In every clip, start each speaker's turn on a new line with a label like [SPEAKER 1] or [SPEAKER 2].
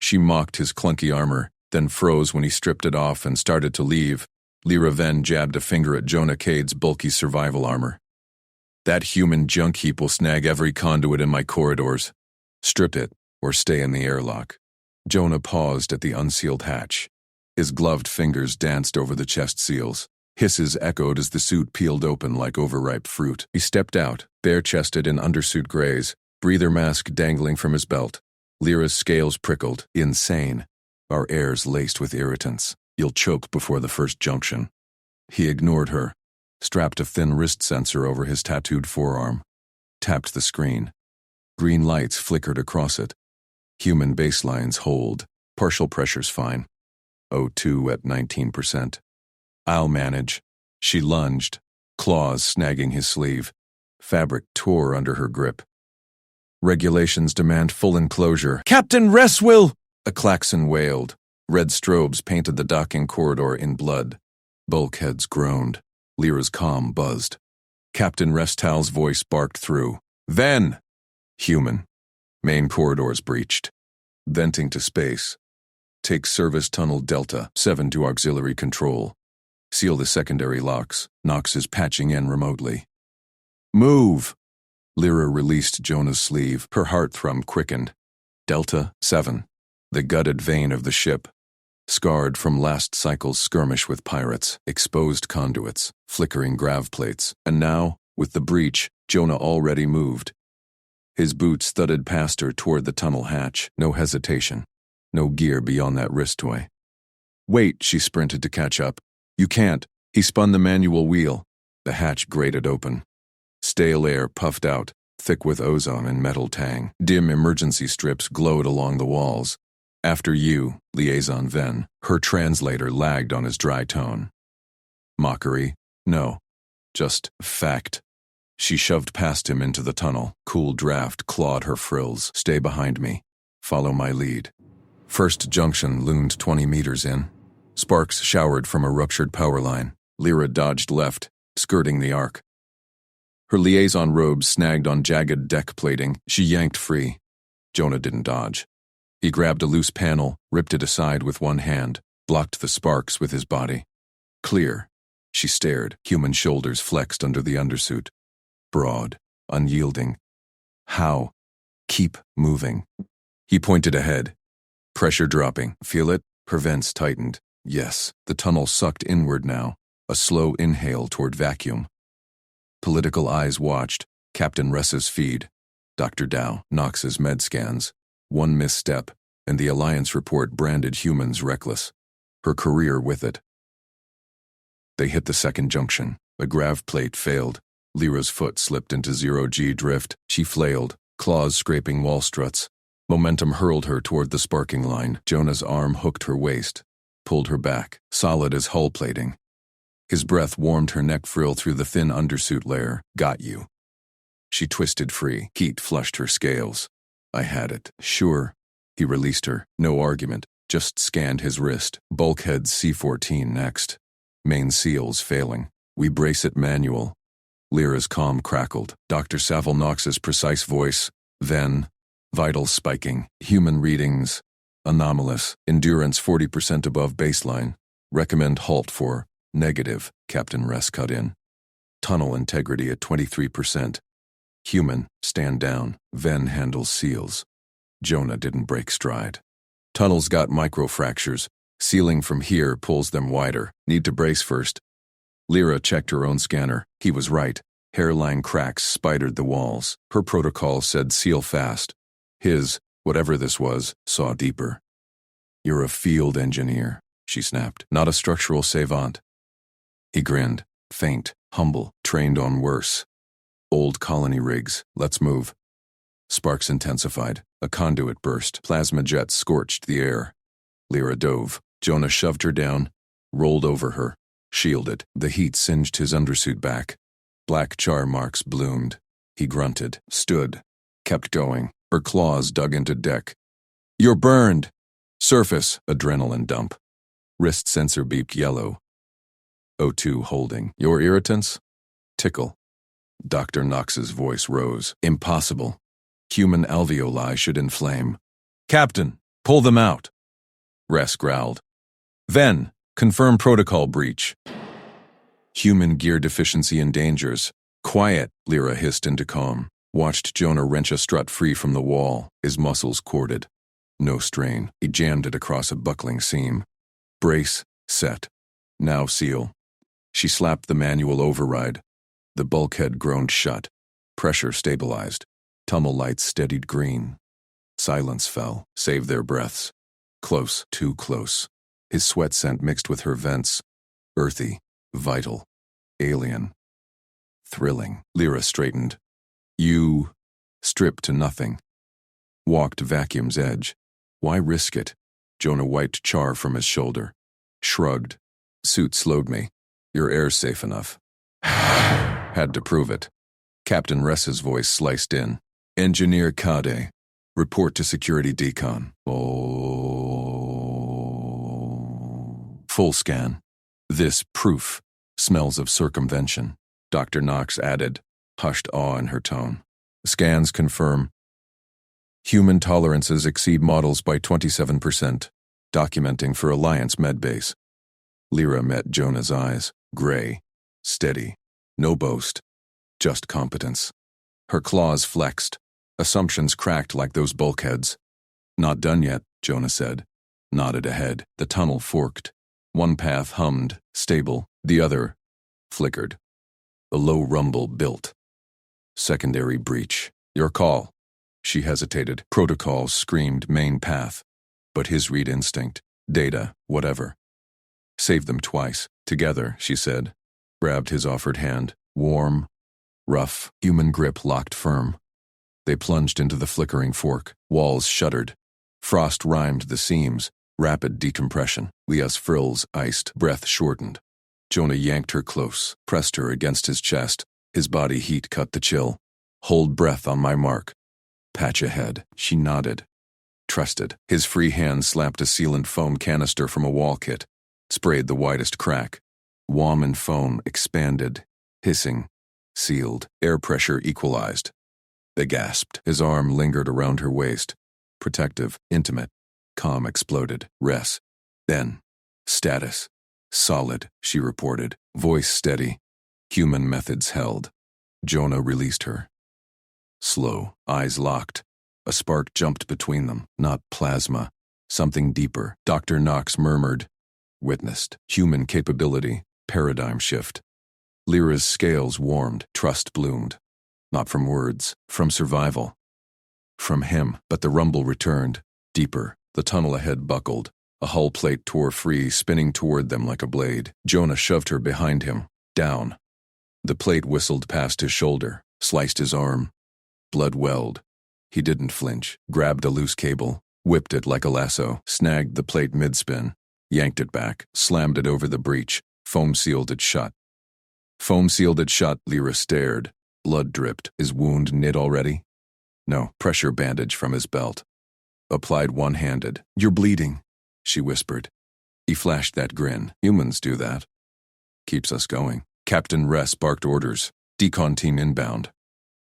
[SPEAKER 1] She mocked his clunky armor, then froze when he stripped it off and started to leave. Lyra then jabbed a finger at Jonah Cade's bulky survival armor. That human junk heap will snag every conduit in my corridors. Strip it, or stay in the airlock. Jonah paused at the unsealed hatch. His gloved fingers danced over the chest seals. Hisses echoed as the suit peeled open like overripe fruit. He stepped out, bare-chested in undersuit grays, breather mask dangling from his belt. Lyra's scales prickled. Insane. Our air's laced with irritants. You'll choke before the first junction. He ignored her, strapped a thin wrist sensor over his tattooed forearm, tapped the screen. Green lights flickered across it. Human baselines hold. Partial pressure's fine. O2 at 19%. I'll manage. She lunged, claws snagging his sleeve. Fabric tore under her grip. Regulations demand full enclosure. Captain Reswill! A klaxon wailed. Red strobes painted the docking corridor in blood. Bulkheads groaned. Lyra's comm buzzed. Captain Restal's voice barked through. Then! Human. Main corridors breached. Venting to space. Take service tunnel Delta 7 to auxiliary control. Seal the secondary locks. Nox is patching in remotely. Move! Lyra released Jonah's sleeve. Her heart thrum quickened. Delta 7. The gutted vein of the ship. Scarred from last cycle's skirmish with pirates, exposed conduits, flickering grav plates, and now, with the breach, Jonah already moved. His boots thudded past her toward the tunnel hatch. No hesitation. No gear beyond that wrist toy. Wait, she sprinted to catch up. You can't. He spun the manual wheel. The hatch grated open. Stale air puffed out, thick with ozone and metal tang. Dim emergency strips glowed along the walls. After you, Liaison Ven. Her translator lagged on his dry tone. Mockery? No. Just fact. She shoved past him into the tunnel. Cool draft clawed her frills. Stay behind me. Follow my lead. First junction loomed 20 meters in. Sparks showered from a ruptured power line. Lyra dodged left, skirting the arc. Her liaison robe snagged on jagged deck plating. She yanked free. Jonah didn't dodge. He grabbed a loose panel, ripped it aside with one hand, blocked the sparks with his body. Clear. She stared, human shoulders flexed under the undersuit. Broad, unyielding. How? Keep moving. He pointed ahead. Pressure dropping. Feel it? Her vents tightened. Yes, the tunnel sucked inward now, a slow inhale toward vacuum. Political eyes watched. Captain Ressa's feed. Dr. Dow, Knox's med scans. One misstep, and the Alliance report branded humans reckless. Her career with it. They hit the second junction. A grav plate failed. Lyra's foot slipped into zero-G drift. She flailed, claws scraping wall struts. Momentum hurled her toward the sparking line. Jonah's arm hooked her waist, pulled her back, solid as hull plating. His breath warmed her neck frill through the thin undersuit layer. Got you. She twisted free. Heat flushed her scales. I had it. Sure. He released her. No argument. Just scanned his wrist. Bulkheads C-14 next. Main seals failing. We brace it manual. Lyra's comm crackled. Dr. Savile Knox's precise voice. Then, vitals spiking. Human readings. Anomalous. Endurance 40% above baseline. Recommend halt for negative. Captain Ress cut in. Tunnel integrity at 23%. Human, stand down. Ven handles seals. Jonah didn't break stride. Tunnel's got microfractures. Sealing from here pulls them wider. Need to brace first. Lyra checked her own scanner. He was right. Hairline cracks spidered the walls. Her protocol said seal fast. His, whatever this was, saw deeper. You're a field engineer, she snapped, not a structural savant. He grinned, faint, humble, trained on worse. Old colony rigs, let's move. Sparks intensified. A conduit burst. Plasma jets scorched the air. Lyra dove. Jonah shoved her down, rolled over her, shielded. The heat singed his undersuit back. Black char marks bloomed. He grunted, stood, kept going. Her claws dug into deck. You're burned. Surface, adrenaline dump. Wrist sensor beeped yellow. O2 holding. Your irritants? Tickle. Dr. Knox's voice rose. Impossible. Human alveoli should inflame. Captain, Pull them out, Ress growled. Ven, confirm protocol breach. Human gear deficiency and dangers. Quiet, Lyra hissed into calm. Watched Jonah wrench a strut free from the wall, his muscles corded. No strain, he jammed it across a buckling seam. Brace, set. Now seal. She slapped the manual override. The bulkhead groaned shut. Pressure stabilized. Tunnel lights steadied green. Silence fell, save their breaths. Close, too close. His sweat scent mixed with her vents. Earthy, vital, alien. Thrilling. Lyra straightened. You, stripped to nothing. Walked vacuum's edge. Why risk it? Jonah wiped char from his shoulder. Shrugged. Suit slowed me. Your air's safe enough. Had to prove it. Captain Ress's voice sliced in. Engineer Kade. Report to security decon. Oh. Full scan. This proof smells of circumvention. Dr. Knox added, hushed awe in her tone. Scans confirm. Human tolerances exceed models by 27%. Documenting for Alliance Medbase. Lyra met Jonah's eyes. Gray. Steady. No boast. Just competence. Her claws flexed. Assumptions cracked like those bulkheads. Not done yet, Jonah said. Nodded ahead. The tunnel forked. One path hummed, stable. The other flickered. A low rumble built. Secondary breach. Your call. She hesitated. Protocols screamed main path. But his read instinct. Data, whatever. Save them twice. Together, she said. Grabbed his offered hand. Warm. Rough. Human grip locked firm. They plunged into the flickering fork. Walls shuddered. Frost rhymed the seams. Rapid decompression. Leah's frills iced. Breath shortened. Jonah yanked her close, pressed her against his chest. His body heat cut the chill. Hold breath on my mark. Patch ahead. She nodded. Trusted. His free hand slapped a sealant foam canister from a wall kit. Sprayed the widest crack. Wom and foam expanded. Hissing. Sealed. Air pressure equalized. They gasped. His arm lingered around her waist. Protective. Intimate. Calm exploded. Ress. Then. Status. Solid, she reported. Voice steady. Human methods held. Jonah released her. Slow. Eyes locked. A spark jumped between them. Not plasma. Something deeper. Dr. Knox murmured. Witnessed. Human capability. Paradigm shift. Lyra's scales warmed. Trust bloomed. Not from words. From survival. From him. But the rumble returned. Deeper. The tunnel ahead buckled. A hull plate tore free, spinning toward them like a blade. Jonah shoved her behind him. Down. The plate whistled past his shoulder. Sliced his arm. Blood welled. He didn't flinch. Grabbed a loose cable. Whipped it like a lasso. Snagged the plate mid-spin. Yanked it back. Slammed it over the breach. Foam sealed it shut. Foam sealed it shut. Lyra stared. Blood dripped. His wound knit already? No. Pressure bandage from his belt. Applied one-handed. You're bleeding, she whispered. He flashed that grin. Humans do that. Keeps us going. Captain Ress barked orders. Decon team inbound.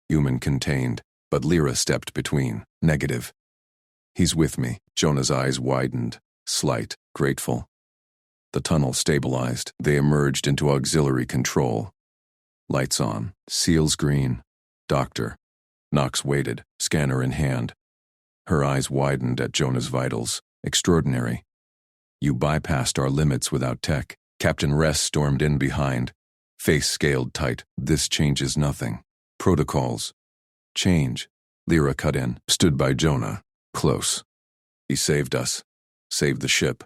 [SPEAKER 1] Human contained, but Lyra stepped between. Negative. He's with me. Jonah's eyes widened. Slight. Grateful. The tunnel stabilized. They emerged into auxiliary control. Lights on. Seals green. Doctor. Knox waited, scanner in hand. Her eyes widened at Jonah's vitals. Extraordinary. You bypassed our limits without tech. Captain Ress stormed in behind. Face scaled tight. This changes nothing. Protocols. Change. Lyra cut in. Stood by Jonah. Close. He saved us. Saved the ship.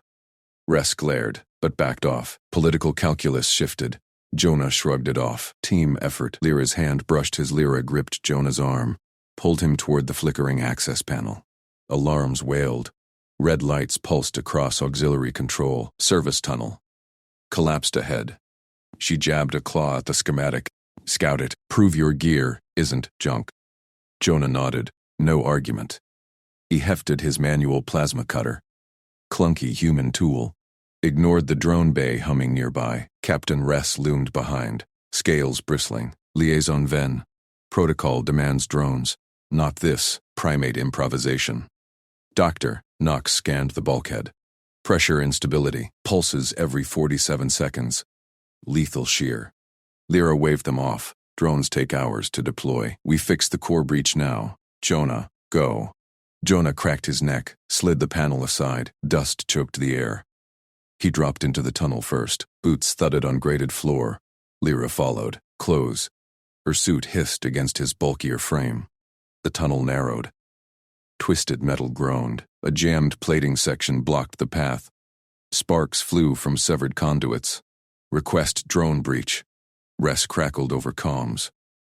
[SPEAKER 1] Ress glared, but backed off. Political calculus shifted. Jonah shrugged it off. Team effort. Lyra's hand brushed his. Lyra gripped Jonah's arm. Pulled him toward the flickering access panel. Alarms wailed. Red lights pulsed across auxiliary control. Service tunnel. Collapsed ahead. She jabbed a claw at the schematic. Scout it. Prove your gear isn't junk. Jonah nodded. No argument. He hefted his manual plasma cutter. Clunky human tool. Ignored the drone bay humming nearby. Captain Ress loomed behind. Scales bristling. Liaison Ven. Protocol demands drones. Not this primate improvisation. Doctor, Knox scanned the bulkhead. Pressure instability, pulses every 47 seconds. Lethal shear. Lyra waved them off. Drones take hours to deploy. We fix the core breach now. Jonah, go. Jonah cracked his neck, slid the panel aside. Dust choked the air. He dropped into the tunnel first. Boots thudded on grated floor. Lyra followed. Close. Her suit hissed against his bulkier frame. The tunnel narrowed. Twisted metal groaned. A jammed plating section blocked the path. Sparks flew from severed conduits. Request drone breach. Ress crackled over comms.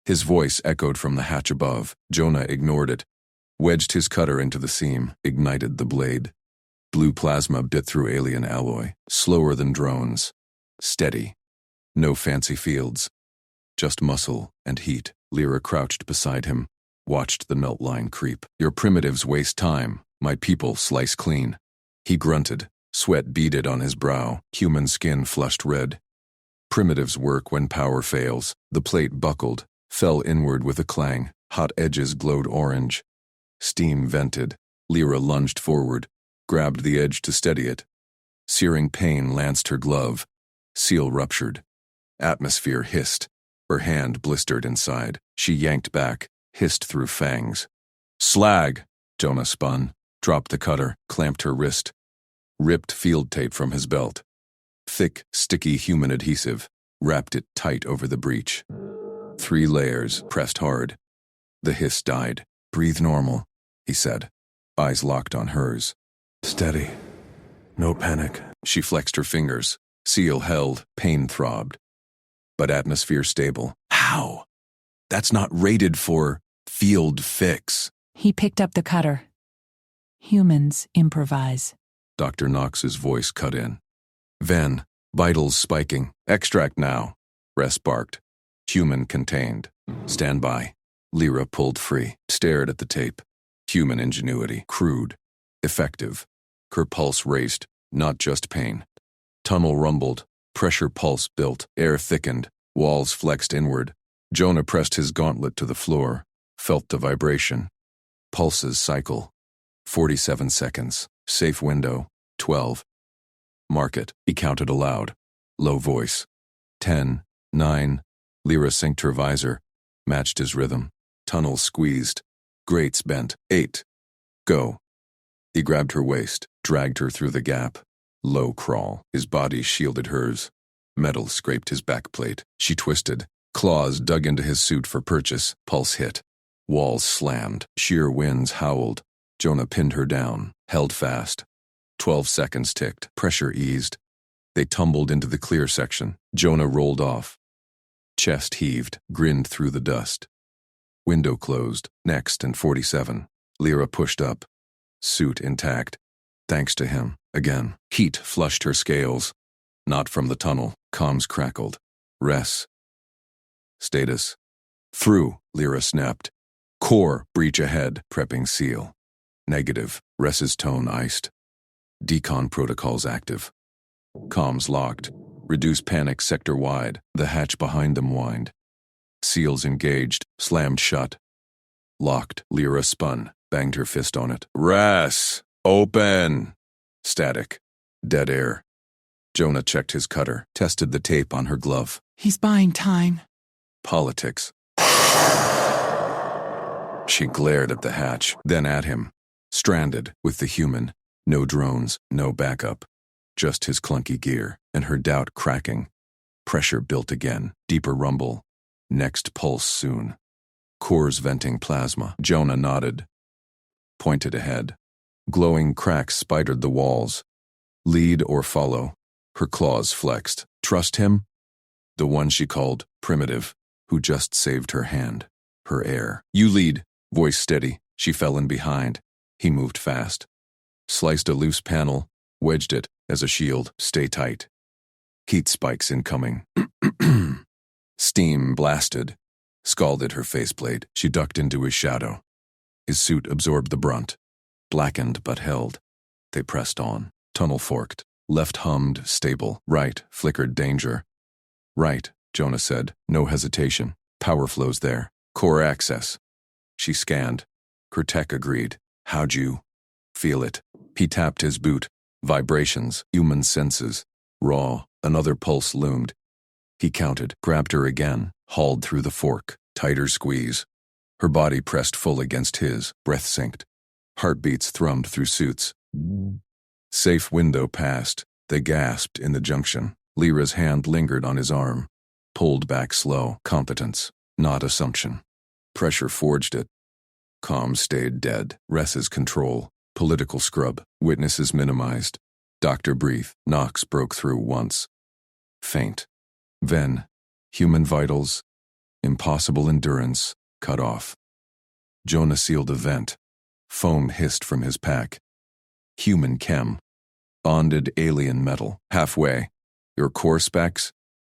[SPEAKER 1] His voice echoed from the hatch above. Jonah ignored it. Wedged his cutter into the seam, ignited the blade. Blue plasma bit through alien alloy, slower than drones. Steady. No fancy fields. Just muscle and heat. Lyra crouched beside him, watched the melt line creep. Your primitives waste time. My people slice clean. He grunted, sweat beaded on his brow, human skin flushed red. Primitives work when power fails. The plate buckled, fell inward with a clang. Hot edges glowed orange. Steam vented. Lyra lunged forward, grabbed the edge to steady it. Searing pain lanced her glove. Seal ruptured. Atmosphere hissed. Her hand blistered inside. She yanked back, hissed through fangs. Slag! Jonah spun, dropped the cutter, clamped her wrist. Ripped field tape from his belt. Thick, sticky human adhesive, wrapped it tight over the breach. 3 layers, pressed hard. The hiss died. Breathe normal, he said. Eyes locked on hers. Steady. No panic. She flexed her fingers. Seal held, pain throbbed. But atmosphere stable. How? That's not rated for field fix.
[SPEAKER 2] He picked up the cutter. Humans improvise.
[SPEAKER 1] Dr. Knox's voice cut in. Ven, vitals spiking. Extract now. Ress barked. Human contained. Stand by. Lyra pulled free, stared at the tape. Human ingenuity, crude, effective. Her pulse raced, not just pain. Tunnel rumbled. Pressure pulse built, air thickened, walls flexed inward. Jonah pressed his gauntlet to the floor, felt the vibration. Pulses cycle. 47 seconds. Safe window. 12. Mark it, he counted aloud. Low voice. 10, 9. Lyra synced her visor, matched his rhythm. Tunnel squeezed. Grates bent. 8. Go. He grabbed her waist, dragged her through the gap. Low crawl. His body shielded hers. Metal scraped his backplate. She twisted. Claws dug into his suit for purchase. Pulse hit. Walls slammed. Sheer winds howled. Jonah pinned her down, held fast. 12 seconds ticked. Pressure eased. They tumbled into the clear section. Jonah rolled off. Chest heaved, grinned through the dust. Window closed. Next and 47. Lyra pushed up. Suit intact. Thanks to him. Again. Heat flushed her scales. Not from the tunnel. Comms crackled. Ress. Status. Through, Lyra snapped. Core breach ahead. Prepping seal. Negative. Ress's tone iced. Decon protocols active. Comms locked. Reduce panic sector-wide. The hatch behind them whined. Seals engaged. Slammed shut. Locked. Lyra spun. Banged her fist on it. Ress! Open! Static. Dead air. Jonah checked his cutter, tested the tape on her glove.
[SPEAKER 2] He's buying time.
[SPEAKER 1] Politics. She glared at the hatch, then at him. Stranded, with the human. No drones, no backup. Just his clunky gear, and her doubt cracking. Pressure built again, deeper rumble. Next pulse soon. Cores venting plasma. Jonah nodded. Pointed ahead. Glowing cracks spidered the walls. Lead or follow. Her claws flexed. Trust him? The one she called primitive, who just saved her hand. Her heir. You lead. Voice steady. She fell in behind. He moved fast. Sliced a loose panel, wedged it as a shield. Stay tight. Heat spikes incoming. Steam blasted. Scalded her faceplate. She ducked into his shadow. His suit absorbed the brunt. Blackened but held. They pressed on. Tunnel forked. Left hummed, stable. Right flickered danger. Right, Jonah said. No hesitation. Power flows there. Core access. She scanned. Her tech agreed. How'd you? feel it. He tapped his boot. Vibrations, human senses. Raw, another pulse loomed. He counted, grabbed her again, hauled through the fork, tighter squeeze. Her body pressed full against his, breath synced. Heartbeats thrummed through suits. Safe window passed. They gasped in the junction. Lyra's hand lingered on his arm. Pulled back slow. Competence, not assumption. Pressure forged it. Calm stayed dead. Ress's control. Political scrub. Witnesses minimized. Doctor breathe. Knox broke through once. Faint. Then, human vitals. Impossible endurance. Cut off. Jonah sealed a vent. Foam hissed from his pack. Human chem. Bonded alien metal. Halfway. Your core specs?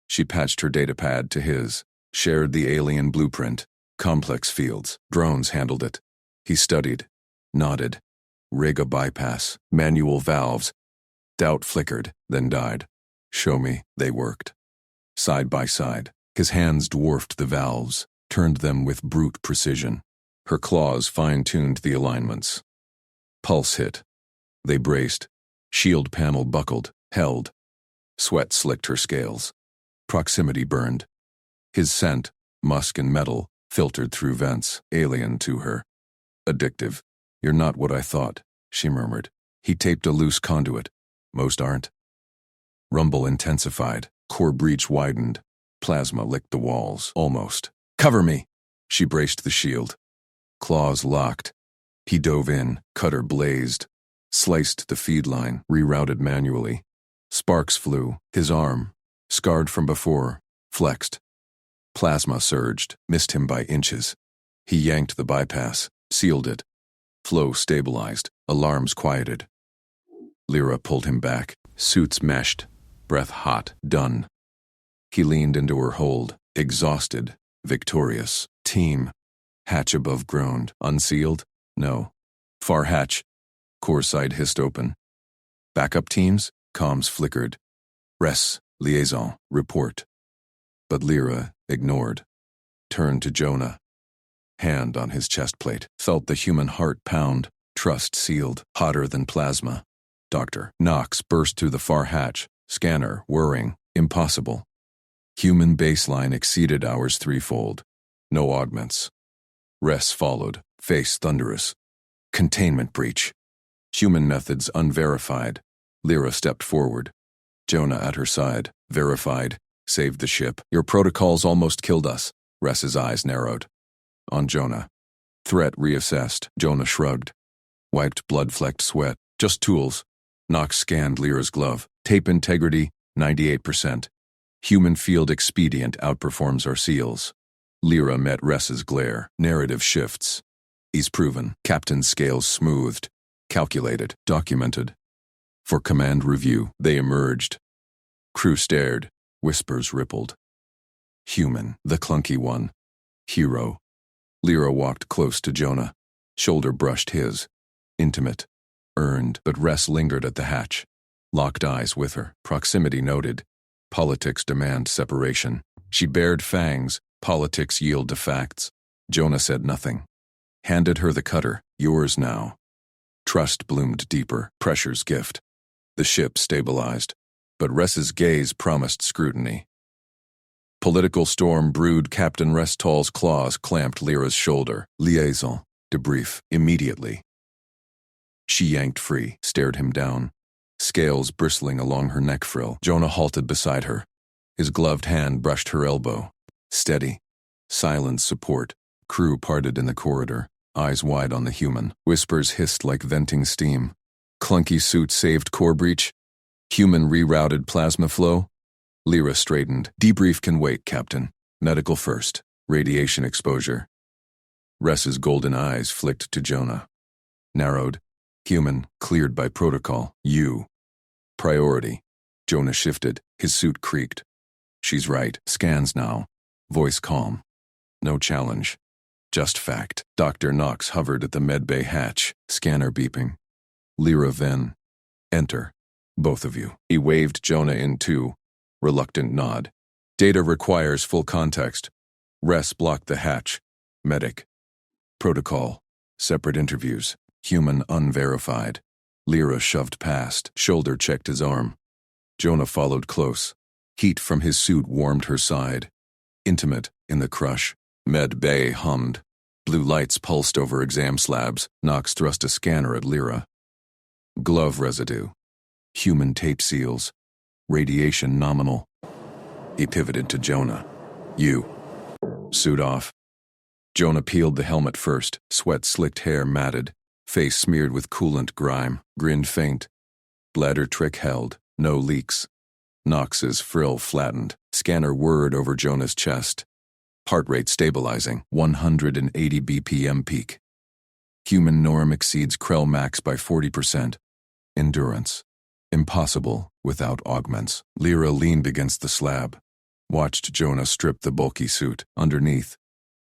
[SPEAKER 1] She patched her datapad to his. Shared the alien blueprint. Complex fields. Drones handled it. He studied. Nodded. Rig a bypass. Manual valves. Doubt flickered, then died. Show me. They worked. Side by side. His hands dwarfed the valves, turned them with brute precision. Her claws fine-tuned the alignments. Pulse hit. They braced. Shield panel buckled, held. Sweat slicked her scales. Proximity burned. His scent, musk and metal, filtered through vents, alien to her. Addictive. You're not what I thought, she murmured. He taped a loose conduit. Most aren't. Rumble intensified. Core breach widened. Plasma licked the walls, almost. Cover me! She braced the shield. Claws locked. He dove in, cutter blazed. Sliced the feed line, rerouted manually. Sparks flew. His arm, scarred from before, flexed. Plasma surged, missed him by inches. He yanked the bypass, sealed it. Flow stabilized, alarms quieted. Lyra pulled him back, suits meshed, breath hot, done. He leaned into her hold, exhausted, victorious. Team. Hatch above groaned. Unsealed? No. Far hatch. Core side hissed open. Backup teams? Comms flickered. Res, liaison, report. But Lyra ignored. Turned to Jonah. Hand on his chest plate. Felt the human heart pound. Trust sealed. Hotter than plasma. Doctor. Knox burst through the far hatch. Scanner, whirring. Impossible. Human baseline exceeded ours threefold. No augments. Res followed. Face thunderous. Containment breach. Human methods unverified. Lyra stepped forward. Jonah at her side. Verified. Saved the ship. Your protocols almost killed us. Res's eyes narrowed. On Jonah. Threat reassessed. Jonah shrugged. Wiped blood-flecked sweat. Just tools. Knox scanned Lyra's glove. Tape integrity, 98%. Human field expedient outperforms our seals. Lyra met Res's glare. Narrative shifts. He's proven. Captain's scales smoothed. Calculated. Documented. For command review, they emerged. Crew stared. Whispers rippled. Human, the clunky one. Hero. Lyra walked close to Jonah. Shoulder brushed his. Intimate. Earned, but Res lingered at the hatch. Locked eyes with her. Proximity noted. Politics demand separation. She bared fangs. Politics yield to facts. Jonah said nothing. Handed her the cutter. Yours now. Trust bloomed deeper. Pressure's gift. The ship stabilized. But Res's gaze promised scrutiny. Political storm brewed. Captain Restall's claws clamped Lyra's shoulder. Liaison. Debrief. Immediately. She yanked free, stared him down. Scales bristling along her neck frill. Jonah halted beside her. His gloved hand brushed her elbow. Steady. Silent support. Crew parted in the corridor, eyes wide on the human. Whispers hissed like venting steam. Clunky suit saved core breach. Human rerouted plasma flow. Lyra straightened. Debrief can wait, Captain. Medical first. Radiation exposure. Res's golden eyes flicked to Jonah. Narrowed. Human, cleared by protocol. You. Priority. Jonah shifted. His suit creaked. She's right. Scans now. Voice calm. No challenge. Just fact. Dr. Knox hovered at the medbay hatch. Scanner beeping. Lyra Ven. Enter. Both of you. He waved Jonah in too. Reluctant nod. Data requires full context. Res blocked the hatch. Medic. Protocol. Separate interviews. Human unverified. Lyra shoved past, shoulder checked his arm. Jonah followed close. Heat from his suit warmed her side. Intimate, in the crush. Med Bay hummed. Blue lights pulsed over exam slabs. Knox thrust a scanner at Lyra. Glove residue. Human tape seals. Radiation nominal. He pivoted to Jonah. You. Suit off. Jonah peeled the helmet first, sweat-slicked hair matted, face smeared with coolant grime, grinned faint. Bladder trick held, no leaks. Knox's frill flattened, scanner whirred over Jonah's chest. Heart rate stabilizing, 180 BPM peak. Human norm exceeds Krell max by 40%. Endurance. Impossible without augments. Lyra leaned against the slab. Watched Jonah strip the bulky suit. Underneath,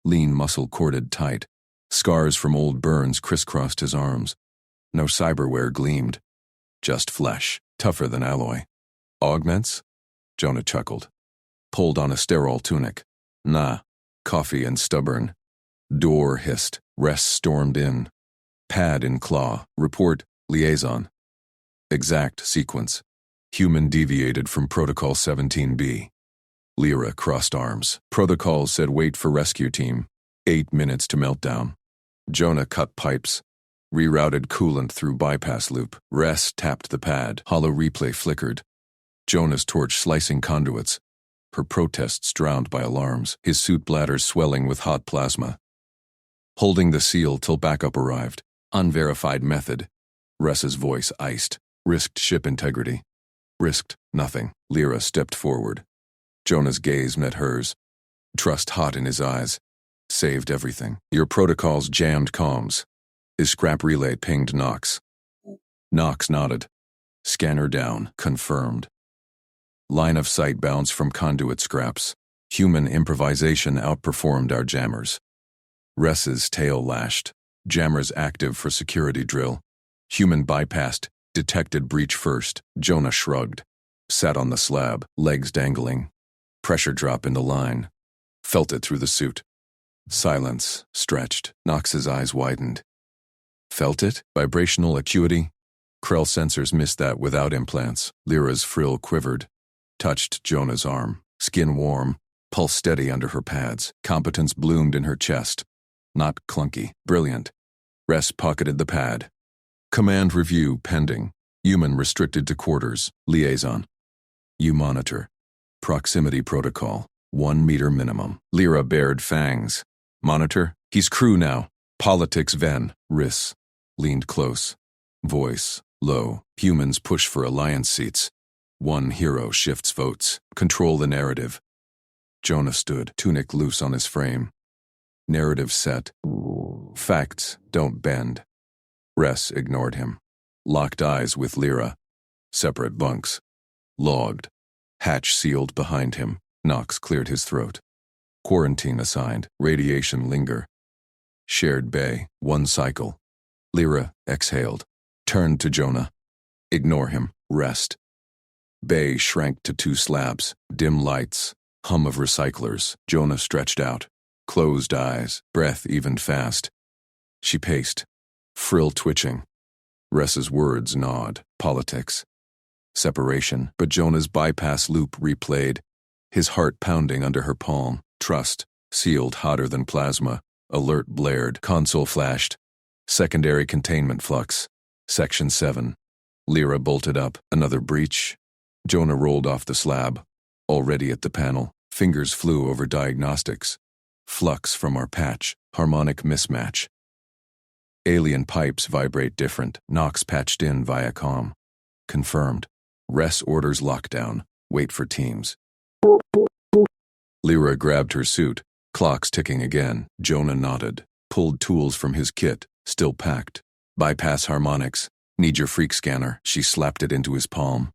[SPEAKER 1] lean muscle corded tight. Scars from old burns crisscrossed his arms. No cyberware gleamed. Just flesh, tougher than alloy. Augments? Jonah chuckled. Pulled on a sterile tunic. Nah, coffee and stubborn. Door hissed. Rest stormed in. Pad in claw. Report, liaison. Exact sequence. Human deviated from Protocol 17B. Lyra crossed arms. Protocol said wait for rescue team. 8 minutes to meltdown. Jonah cut pipes. Rerouted coolant through bypass loop. Res tapped the pad. Hollow replay flickered. Jonah's torch slicing conduits. Her protests drowned by alarms. His suit bladders swelling with hot plasma. Holding the seal till backup arrived. Unverified method. Res's voice iced. Risked ship integrity. Risked nothing. Lyra stepped forward. Jonah's gaze met hers. Trust hot in his eyes. Saved everything. Your protocols jammed comms. His scrap relay pinged Knox. Knox nodded. Scanner down. Confirmed. Line of sight bounce from conduit scraps. Human improvisation outperformed our jammers. Res's tail lashed. Jammers active for security drill. Human bypassed. Detected breach first. Jonah shrugged. Sat on the slab, legs dangling. Pressure drop in the line. Felt it through the suit. Silence, stretched. Knox's eyes widened. Felt it? Vibrational acuity? Krell sensors missed that without implants. Lyra's frill quivered. Touched Jonah's arm. Skin warm. Pulse steady under her pads. Competence bloomed in her chest. Not clunky. Brilliant. Res pocketed the pad. Command review pending. Human restricted to quarters. Liaison. You monitor. Proximity protocol. 1 meter minimum. Lyra bared fangs. Monitor. He's crew now. Politics Ven. Riss. Leaned close. Voice. Low. Humans push for alliance seats. One hero shifts votes. Control the narrative. Jonah stood, tunic loose on his frame. Narrative set. Facts don't bend. Res ignored him. Locked eyes with Lyra. Separate bunks. Logged. Hatch sealed behind him. Knox cleared his throat. Quarantine assigned. Radiation linger. Shared bay. 1 cycle. Lyra exhaled. Turned to Jonah. Ignore him. Rest. Bay shrank to 2 slabs. Dim lights. Hum of recyclers. Jonah stretched out. Closed eyes. Breath evened fast. She paced. Frill twitching. Res's words gnawed. Politics. Separation. But Jonah's bypass loop replayed. His heart pounding under her palm. Trust. Sealed hotter than plasma. Alert blared. Console flashed. Secondary containment flux. Section 7. Lyra bolted up. Another breach. Jonah rolled off the slab. Already at the panel. Fingers flew over diagnostics. Flux from our patch. Harmonic mismatch. Alien pipes vibrate different. Knox patched in via comm. Confirmed. Res orders lockdown. Wait for teams. Lyra grabbed her suit. Clocks ticking again. Jonah nodded. Pulled tools from his kit. Still packed. Bypass harmonics. Need your freak scanner. She slapped it into his palm.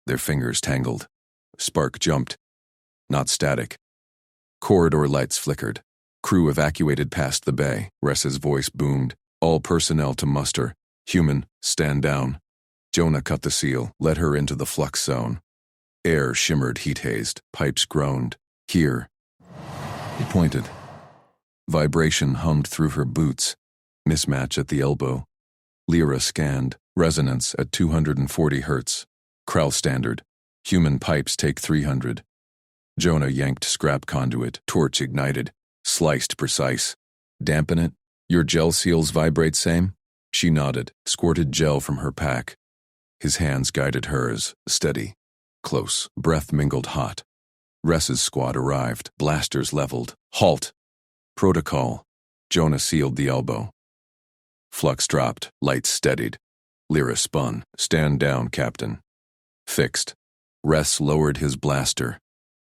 [SPEAKER 1] Their fingers tangled. Spark jumped. Not static. Corridor lights flickered. Crew evacuated past the bay. Res's voice boomed. All personnel to muster. Human, stand down. Jonah cut the seal, led her into the flux zone. Air shimmered heat-hazed. Pipes groaned. Here. He pointed. Vibration hummed through her boots. Mismatch at the elbow. Lyra scanned. Resonance at 240 Hz. Krell standard. Human pipes take 300. Jonah yanked scrap conduit. Torch ignited. Sliced precise. Dampen it. Your gel seals vibrate same? She nodded, squirted gel from her pack. His hands guided hers, steady. Close. Breath mingled hot. Ress's squad arrived. Blasters leveled. Halt! Protocol. Jonah sealed the elbow. Flux dropped. Lights steadied. Lyra spun. Stand down, Captain. Fixed. Ress lowered his blaster.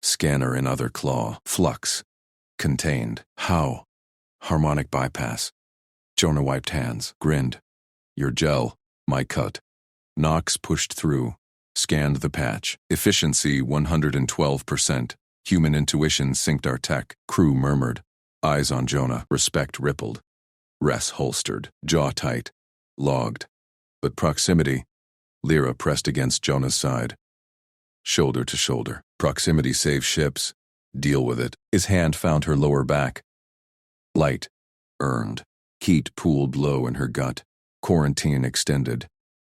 [SPEAKER 1] Scanner in other claw. Flux. Contained. How? Harmonic bypass. Jonah wiped hands. Grinned. Your gel. My cut. Knox pushed through. Scanned the patch. Efficiency 112%. Human intuition synced our tech. Crew murmured. Eyes on Jonah. Respect rippled. Ress holstered. Jaw tight. Logged. But proximity. Lyra pressed against Jonah's side. Shoulder to shoulder. Proximity saves ships. Deal with it. His hand found her lower back. Light. Earned. Heat pooled low in her gut. Quarantine extended.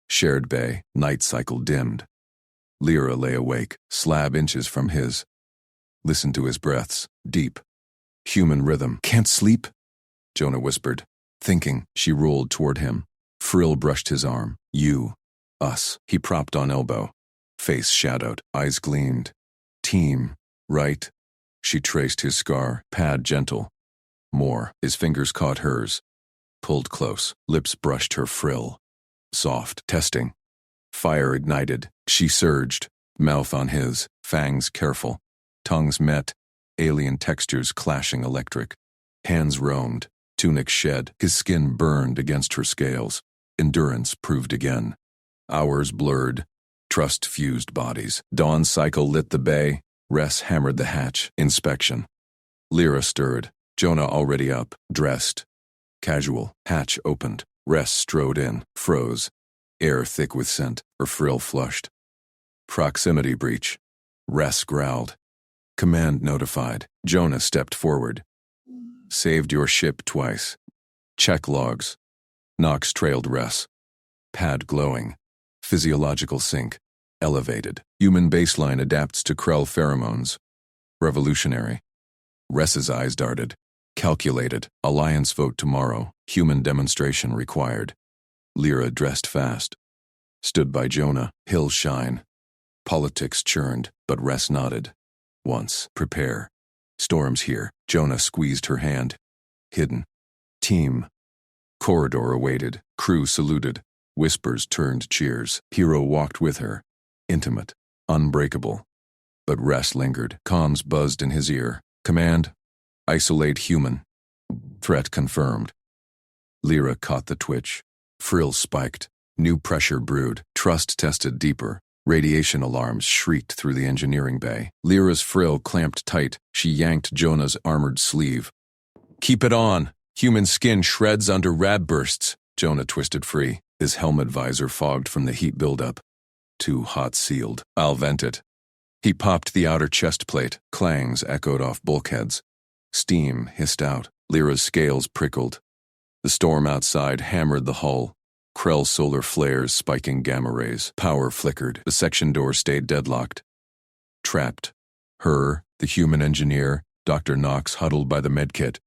[SPEAKER 1] Shared bay. Night cycle dimmed. Lyra lay awake, slab inches from his. Listened to his breaths. Deep. Human rhythm. Can't sleep? Jonah whispered. Thinking. She rolled toward him. Frill brushed his arm. You. Us. He propped on elbow. Face shadowed. Eyes gleamed. Team. Right? She traced his scar. Pad gentle. More. His fingers caught hers. Pulled close. Lips brushed her frill. Soft. Testing. Fire ignited. She surged. Mouth on his. Fangs careful. Tongues met. Alien textures clashing electric. Hands roamed. Tunic shed. His skin burned against her scales. Endurance proved again. Hours blurred. Trust fused bodies. Dawn cycle lit the bay. Ress hammered the hatch. Inspection. Lyra stirred. Jonah already up. Dressed. Casual. Hatch opened. Ress strode in. Froze. Air thick with scent. Her frill flushed. Proximity breach. Ress growled. Command notified. Jonah stepped forward. Saved your ship twice. Check logs. Knox trailed Ress. Pad glowing. Physiological sync. Elevated. Human baseline adapts to Krell pheromones. Revolutionary. Ress's eyes darted. Calculated. Alliance vote tomorrow. Human demonstration required. Lyra dressed fast. Stood by Jonah. Hills shine. Politics churned, but Ress nodded. Once. Prepare. Storm's here. Jonah squeezed her hand. Hidden. Team. Corridor awaited. Crew saluted. Whispers turned cheers. Hero walked with her. Intimate. Unbreakable. But Ress lingered. Comms buzzed in his ear. Command. Isolate human. Threat confirmed. Lyra caught the twitch. Frill spiked. New pressure brewed. Trust tested deeper. Radiation alarms shrieked through the engineering bay. Lyra's frill clamped tight. She yanked Jonah's armored sleeve. Keep it on. Human skin shreds under rad bursts. Jonah twisted free. His helmet visor fogged from the heat buildup. Too hot sealed. I'll vent it. He popped the outer chest plate. Clangs echoed off bulkheads. Steam hissed out. Lyra's scales prickled. The storm outside hammered the hull. Krell solar flares spiking gamma rays. Power flickered. The section door stayed deadlocked. Trapped. Her, the human engineer, Dr. Knox huddled by the medkit,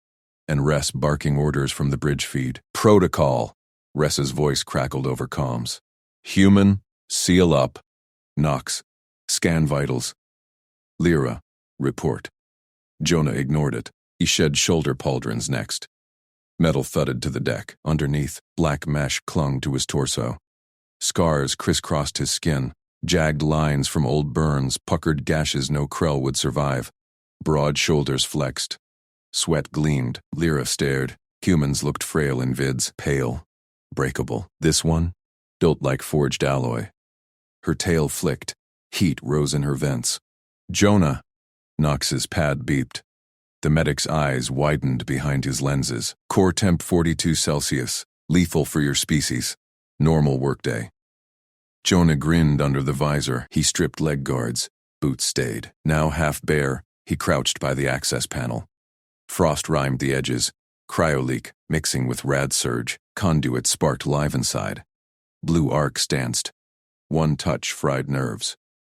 [SPEAKER 1] and Ress barking orders from the bridge feed. Protocol. Ress's voice crackled over comms. Human, seal up. Knox. Scan vitals. Lyra. Report. Jonah ignored it. He shed shoulder pauldrons next. Metal thudded to the deck. Underneath, black mesh clung to his torso. Scars crisscrossed his skin. Jagged lines from old burns, puckered gashes no Krell would survive. Broad shoulders flexed. Sweat gleamed. Lyra stared. Humans looked frail in vids, pale, breakable. This one? Built like forged alloy. Her tail flicked. Heat rose in her vents. Jonah! Knox's pad beeped. The medic's eyes widened behind his lenses. Core temp 42 Celsius. Lethal for your species. Normal workday. Jonah grinned under the visor. He stripped leg guards. Boots stayed. Now half bare, he crouched by the access panel. Frost rimed the edges. Cryoleak, mixing with rad surge. Conduit sparked live inside. Blue arcs danced. One touch fried nerves.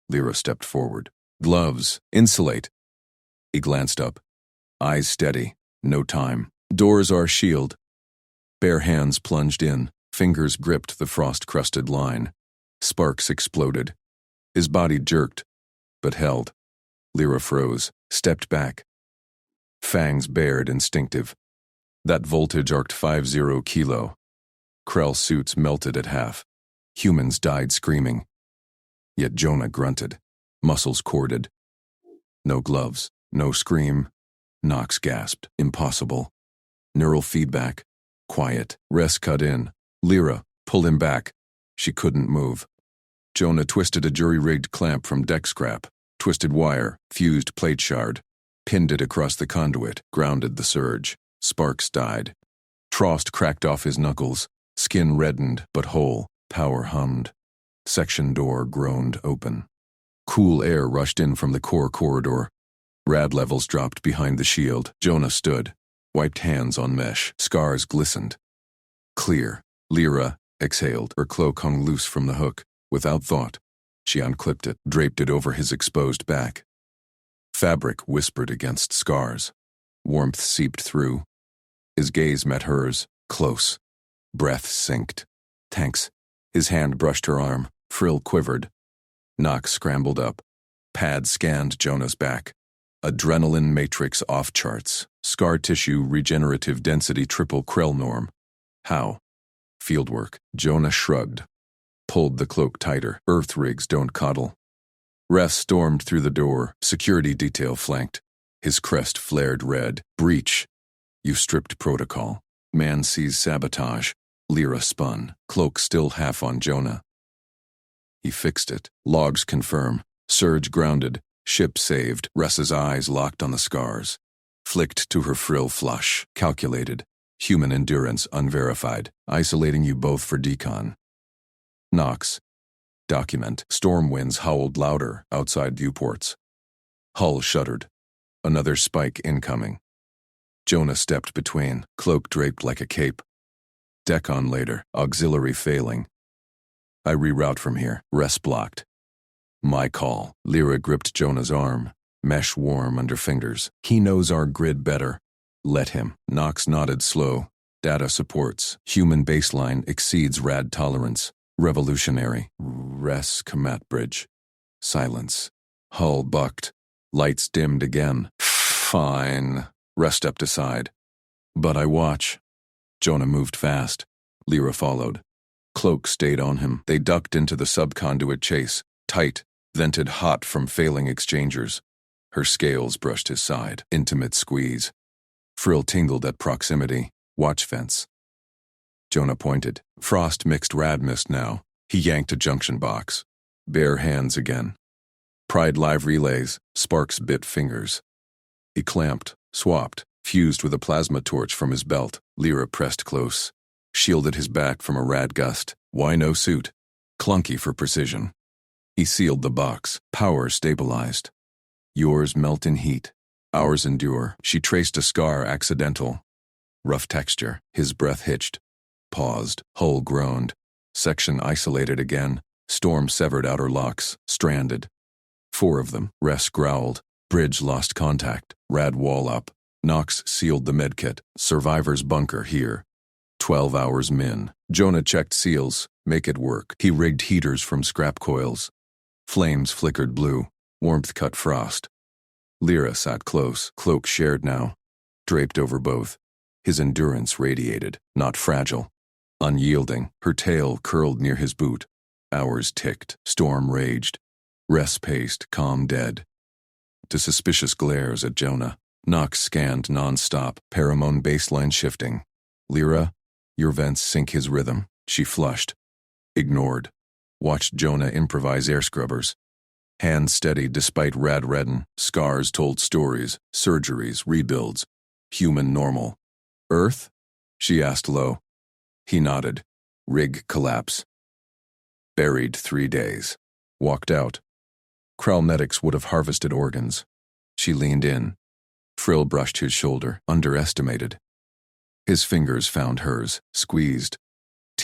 [SPEAKER 1] Lyra stepped forward. Gloves, insulate. He glanced up. Eyes steady. No time. Doors are shield. Bare hands plunged in. Fingers gripped the frost-crusted line. Sparks exploded. His body jerked, but held. Lyra froze, stepped back. Fangs bared, instinctive. That voltage arced 50 kilo. Krell suits melted at half. Humans died screaming. Yet Jonah grunted, muscles corded. No gloves, no scream. Nox gasped, impossible. Neural feedback, quiet. Rest cut in. Lyra, pull him back. She couldn't move. Jonah twisted a jury-rigged clamp from deck scrap, twisted wire, fused plate shard, pinned it across the conduit, grounded the surge. Sparks died. Frost cracked off his knuckles, skin reddened but whole, power hummed. Section door groaned open. Cool air rushed in from the core corridor. Rad levels dropped behind the shield. Jonah stood, wiped hands on mesh. Scars glistened. Clear. Lyra exhaled. Her cloak hung loose from the hook. Without thought, she unclipped it, draped it over his exposed back. Fabric whispered against scars. Warmth seeped through. His gaze met hers, close. Breath synced. Tanks. His hand brushed her arm. Frill quivered. Nox scrambled up. Pad scanned Jonah's back. Adrenaline matrix off charts. Scar tissue regenerative density triple Krell norm. How? Fieldwork. Jonah shrugged. Pulled the cloak tighter. Earth rigs don't coddle. Ress stormed through the door. Security detail flanked. His crest flared red. Breach. You stripped protocol. Man sees sabotage. Lyra spun. Cloak still half on Jonah. He fixed it. Logs confirm. Surge grounded. Ship saved. Ress's eyes locked on the scars. Flicked to her frill flush. Calculated. Human endurance unverified. Isolating you both for decon. Nox. Document. Storm winds howled louder outside viewports. Hull shuddered. Another spike incoming. Jonah stepped between, cloak draped like a cape. Decon later, auxiliary failing. I reroute from here. Rest blocked. My call. Lyra gripped Jonah's arm, mesh warm under fingers. He knows our grid better. Let him. Nox nodded slow. Data supports. Human baseline exceeds rad tolerance. Revolutionary. Res commat bridge. Silence. Hull bucked. Lights dimmed again. Fine. Rest stepped aside. But I watch. Jonah moved fast. Lyra followed. Cloak stayed on him. They ducked into the subconduit chase. Tight. Vented hot from failing exchangers. Her scales brushed his side. Intimate squeeze. Frill tingled at proximity. Watch fence. Jonah pointed. Frost mixed rad mist now. He yanked a junction box. Bare hands again. Pried live relays. Sparks bit fingers. He clamped, swapped, fused with a plasma torch from his belt. Lyra pressed close. Shielded his back from a rad gust. Why no suit? Clunky for precision. He sealed the box. Power stabilized. Yours melt in heat. Ours endure. She traced a scar accidental. Rough texture. His breath hitched. Paused. Hull groaned. Section isolated again. Storm severed outer locks. Stranded. 4 of them. Ress growled. Bridge lost contact. Rad wall up. Nox sealed the medkit. Survivor's bunker here. 12 hours min. Jonah checked seals. Make it work. He rigged heaters from scrap coils. Flames flickered blue. Warmth cut frost. Lyra sat close. Cloak shared now. Draped over both. His endurance radiated. Not fragile. Unyielding. Her tail curled near his boot. Hours ticked. Storm raged. Rest paced. Calm dead. To suspicious glares at Jonah. Nox scanned non-stop. Paramount baseline shifting. Lyra, your vents sync his rhythm. She flushed. Ignored. Watched Jonah improvise air scrubbers. Hands steady despite rad redden. Scars told stories. Surgeries, rebuilds. Human normal. Earth? She asked low. He nodded. Rig collapse. Buried 3 days. Walked out. Kralnetics would have harvested organs. She leaned in. Frill brushed his shoulder, underestimated. His fingers found hers, squeezed.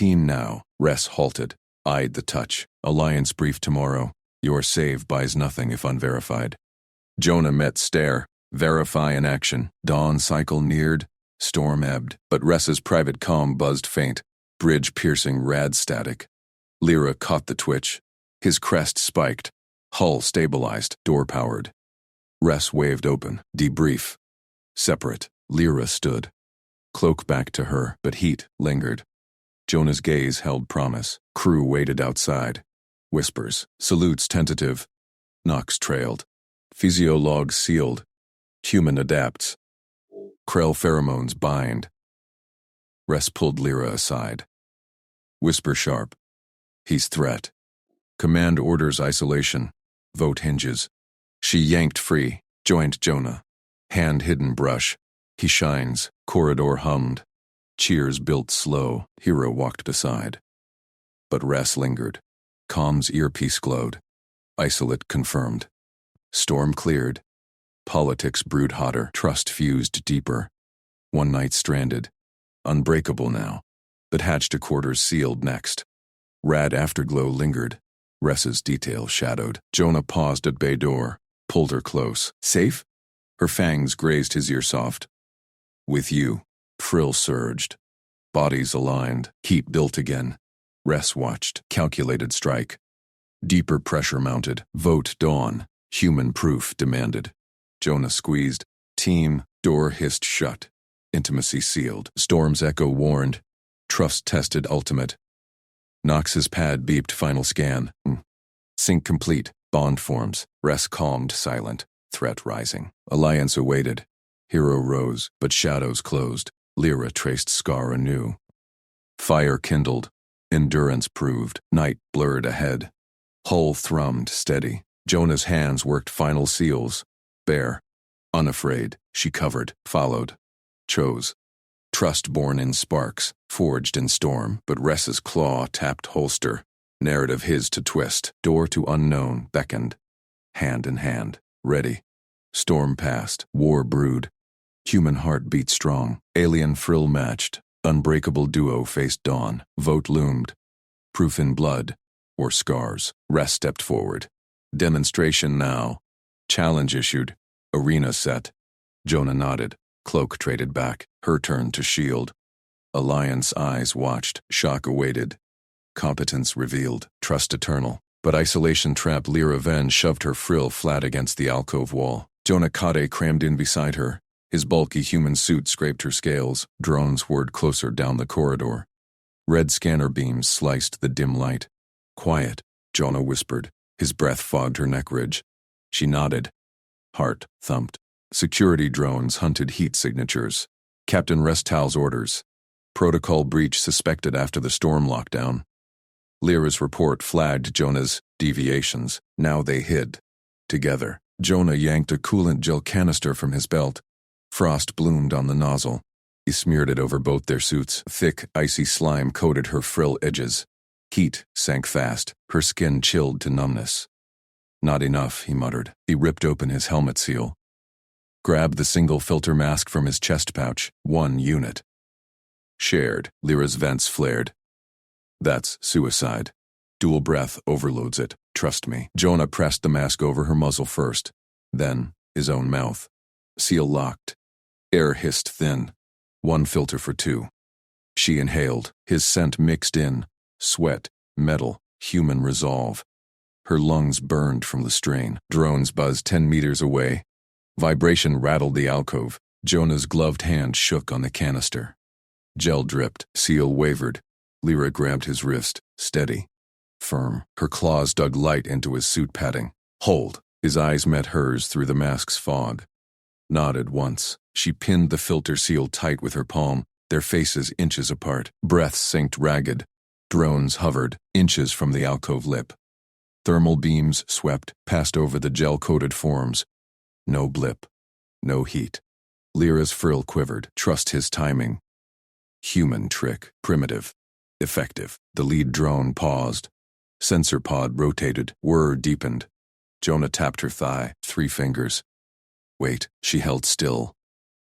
[SPEAKER 1] Team now. Ress halted, eyed the touch. Alliance brief tomorrow. Your save buys nothing if unverified. Jonah met stare. Verify in action. Dawn cycle neared. Storm ebbed. But Ress's private comm buzzed faint. Bridge piercing rad static. Lyra caught the twitch. His crest spiked. Hull stabilized. Door powered. Ress waved open. Debrief. Separate. Lyra stood. Cloak back to her, but heat lingered. Jonah's gaze held promise. Crew waited outside. Whispers. Salutes tentative. Knocks trailed. Physiologs sealed. Human adapts. Krell pheromones bind. Ress pulled Lyra aside. Whisper sharp. He's threat. Command orders isolation. Vote hinges. She yanked free. Joined Jonah. Hand hidden brush. He shines. Corridor hummed. Cheers built slow. Hero walked beside. But Ress lingered. Comm's earpiece glowed. Isolate confirmed. Storm cleared. Politics brewed hotter. Trust fused deeper. One night stranded. Unbreakable now. But hatched to quarters sealed next. Rad afterglow lingered. Ress's detail shadowed. Jonah paused at bay door. Pulled her close. Safe? Her fangs grazed his ear soft. With you. Frill surged. Bodies aligned. Keep built again. Ress watched. Calculated strike. Deeper pressure mounted. Vote dawn. Human proof demanded. Jonah squeezed. Team. Door hissed shut. Intimacy sealed. Storm's echo warned. Trust tested ultimate. Knox's pad beeped final scan. Sync complete. Bond forms. Ress calmed silent. Threat rising. Alliance awaited. Hero rose, but shadows closed. Lyra traced scar anew. Fire kindled. Endurance proved. Night blurred ahead. Hull thrummed steady. Jonah's hands worked final seals. Bare. Unafraid. She covered. Followed. Chose. Trust born in sparks. Forged in storm. But Ress's claw tapped holster. Narrative his to twist. Door to unknown beckoned. Hand in hand. Ready. Storm passed. War brewed. Human heart beat strong. Alien frill matched. Unbreakable duo faced dawn. Vote loomed. Proof in blood. Or scars. Ress stepped forward. Demonstration now. Challenge issued. Arena set. Jonah nodded. Cloak traded back. Her turn to shield. Alliance eyes watched. Shock awaited. Competence revealed. Trust eternal. But isolation trap Lyra Ven shoved her frill flat against the alcove wall. Jonah Kade crammed in beside her. His bulky human suit scraped her scales. Drones whirred closer down the corridor. Red scanner beams sliced the dim light. Quiet, Jonah whispered. His breath fogged her neck ridge. She nodded. Heart thumped. Security drones hunted heat signatures. Captain Restal's orders. Protocol breach suspected after the storm lockdown. Lyra's report flagged Jonah's deviations. Now they hid. Together. Jonah yanked a coolant gel canister from his belt. Frost bloomed on the nozzle. He smeared it over both their suits. Thick, icy slime coated her frill edges. Heat sank fast. Her skin chilled to numbness. Not enough, he muttered. He ripped open his helmet seal. Grabbed the single filter mask from his chest pouch. 1 unit. Shared. Lyra's vents flared. That's suicide. Dual breath overloads it. Trust me. Jonah pressed the mask over her muzzle first. Then, his own mouth. Seal locked. Air hissed thin. 1 filter for 2. She inhaled. His scent mixed in. Sweat, metal, human resolve. Her lungs burned from the strain. Drones buzzed 10 meters away. Vibration rattled the alcove. Jonah's gloved hand shook on the canister. Gel dripped. Seal wavered. Lyra grabbed his wrist. Steady. Firm. Her claws dug light into his suit padding. Hold. His eyes met hers through the mask's fog. Nodded once. She pinned the filter seal tight with her palm, their faces inches apart. Breaths synced ragged. Drones hovered, inches from the alcove lip. Thermal beams swept, passed over the gel-coated forms. No blip. No heat. Lyra's frill quivered. Trust his timing. Human trick. Primitive. Effective. The lead drone paused. Sensor pod rotated. Whir deepened. Jonah tapped her thigh. 3 fingers. Wait. She held still.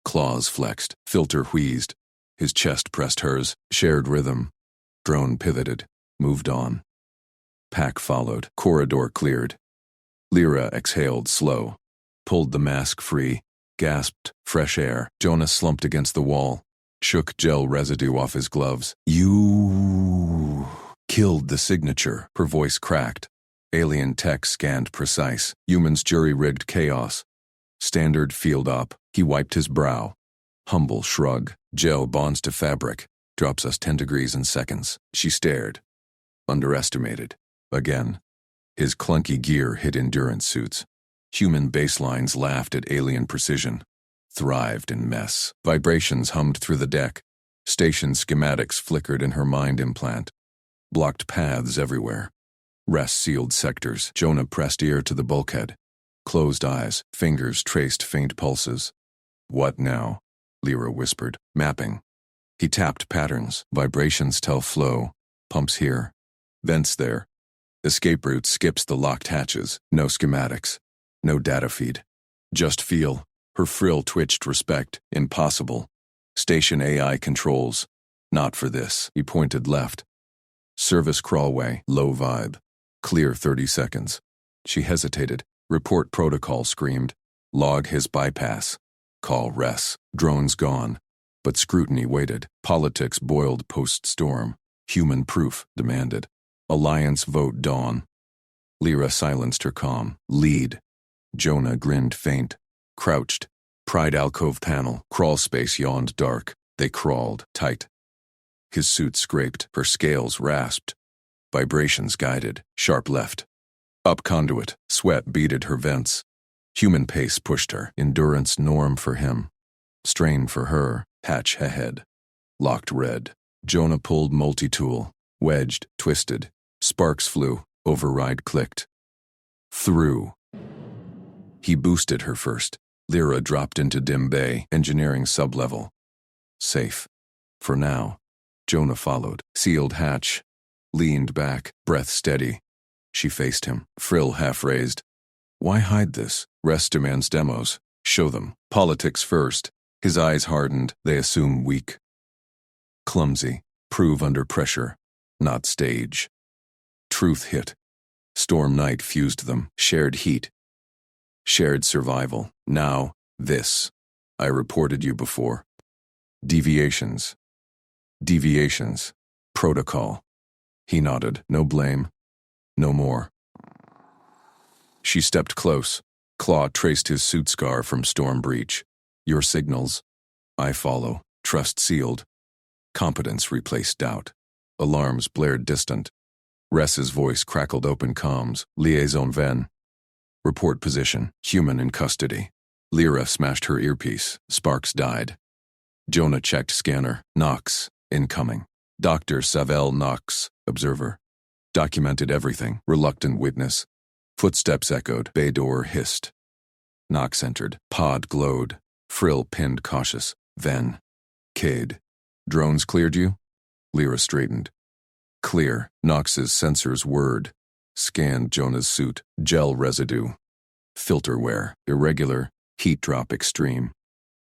[SPEAKER 1] Claws flexed. Filter wheezed. His chest pressed hers. Shared rhythm. Drone pivoted, moved on. Pack followed, corridor cleared. Lyra exhaled slow, pulled the mask free, gasped, fresh air. Jonah slumped against the wall, shook gel residue off his gloves. You killed the signature, her voice cracked. Alien tech scanned precise, humans jury-rigged chaos. Standard field op, he wiped his brow. Humble shrug, gel bonds to fabric, drops us 10 degrees in seconds. She stared. Underestimated. Again. His clunky gear hit endurance suits. Human baselines laughed at alien precision. Thrived in mess. Vibrations hummed through the deck. Station schematics flickered in her mind implant. Blocked paths everywhere. Rest-sealed sectors. Jonah pressed ear to the bulkhead. Closed eyes, fingers traced faint pulses. What now? Lyra whispered. Mapping. He tapped patterns. Vibrations tell flow. Pumps here. Vents there. Escape route skips the locked hatches. No schematics. No data feed. Just feel. Her frill twitched respect. Impossible. Station AI controls. Not for this. He pointed left. Service crawlway. Low vibe. Clear 30 seconds. She hesitated. Report protocol screamed. Log his bypass. Call res. Drones gone. But scrutiny waited. Politics boiled post-storm. Human proof demanded. Alliance vote dawn. Lyra silenced her calm. Lead. Jonah grinned faint. Crouched. Pried alcove panel. Crawl space yawned dark. They crawled tight. His suit scraped. Her scales rasped. Vibrations guided. Sharp left. Up conduit. Sweat beaded her vents. Human pace pushed her. Endurance norm for him. Strain for her. Hatch ahead. Locked red. Jonah pulled multi-tool. Wedged. Twisted. Sparks flew. Override clicked. Through. He boosted her first. Lyra dropped into dim bay. Engineering sublevel. Safe. For now. Jonah followed. Sealed hatch. Leaned back. Breath steady. She faced him. Frill half raised. Why hide this? Rest demands demos. Show them. Politics first. His eyes hardened. They assume weak. Clumsy. Prove under pressure. Not stage. Truth hit. Storm night fused them. Shared heat. Shared survival. Now, this. I reported you before. Deviations. Deviations. Protocol. He nodded. No blame. No more. She stepped close. Claw traced his suit scar from storm breach. Your signals. I follow. Trust sealed. Competence replaced doubt. Alarms blared distant. Ress's voice crackled open comms. Liaison Ven. Report position. Human in custody. Lyra smashed her earpiece. Sparks died. Jonah checked scanner. Knox. Incoming. Dr. Savell Knox. Observer. Documented everything. Reluctant witness. Footsteps echoed. Bay door hissed. Knox entered. Pod glowed. Frill pinned cautious. Then. Cade. Drones cleared you? Lyra straightened. Clear. Knox's sensors whirred. Scanned Jonah's suit. Gel residue. Filter wear. Irregular. Heat drop extreme.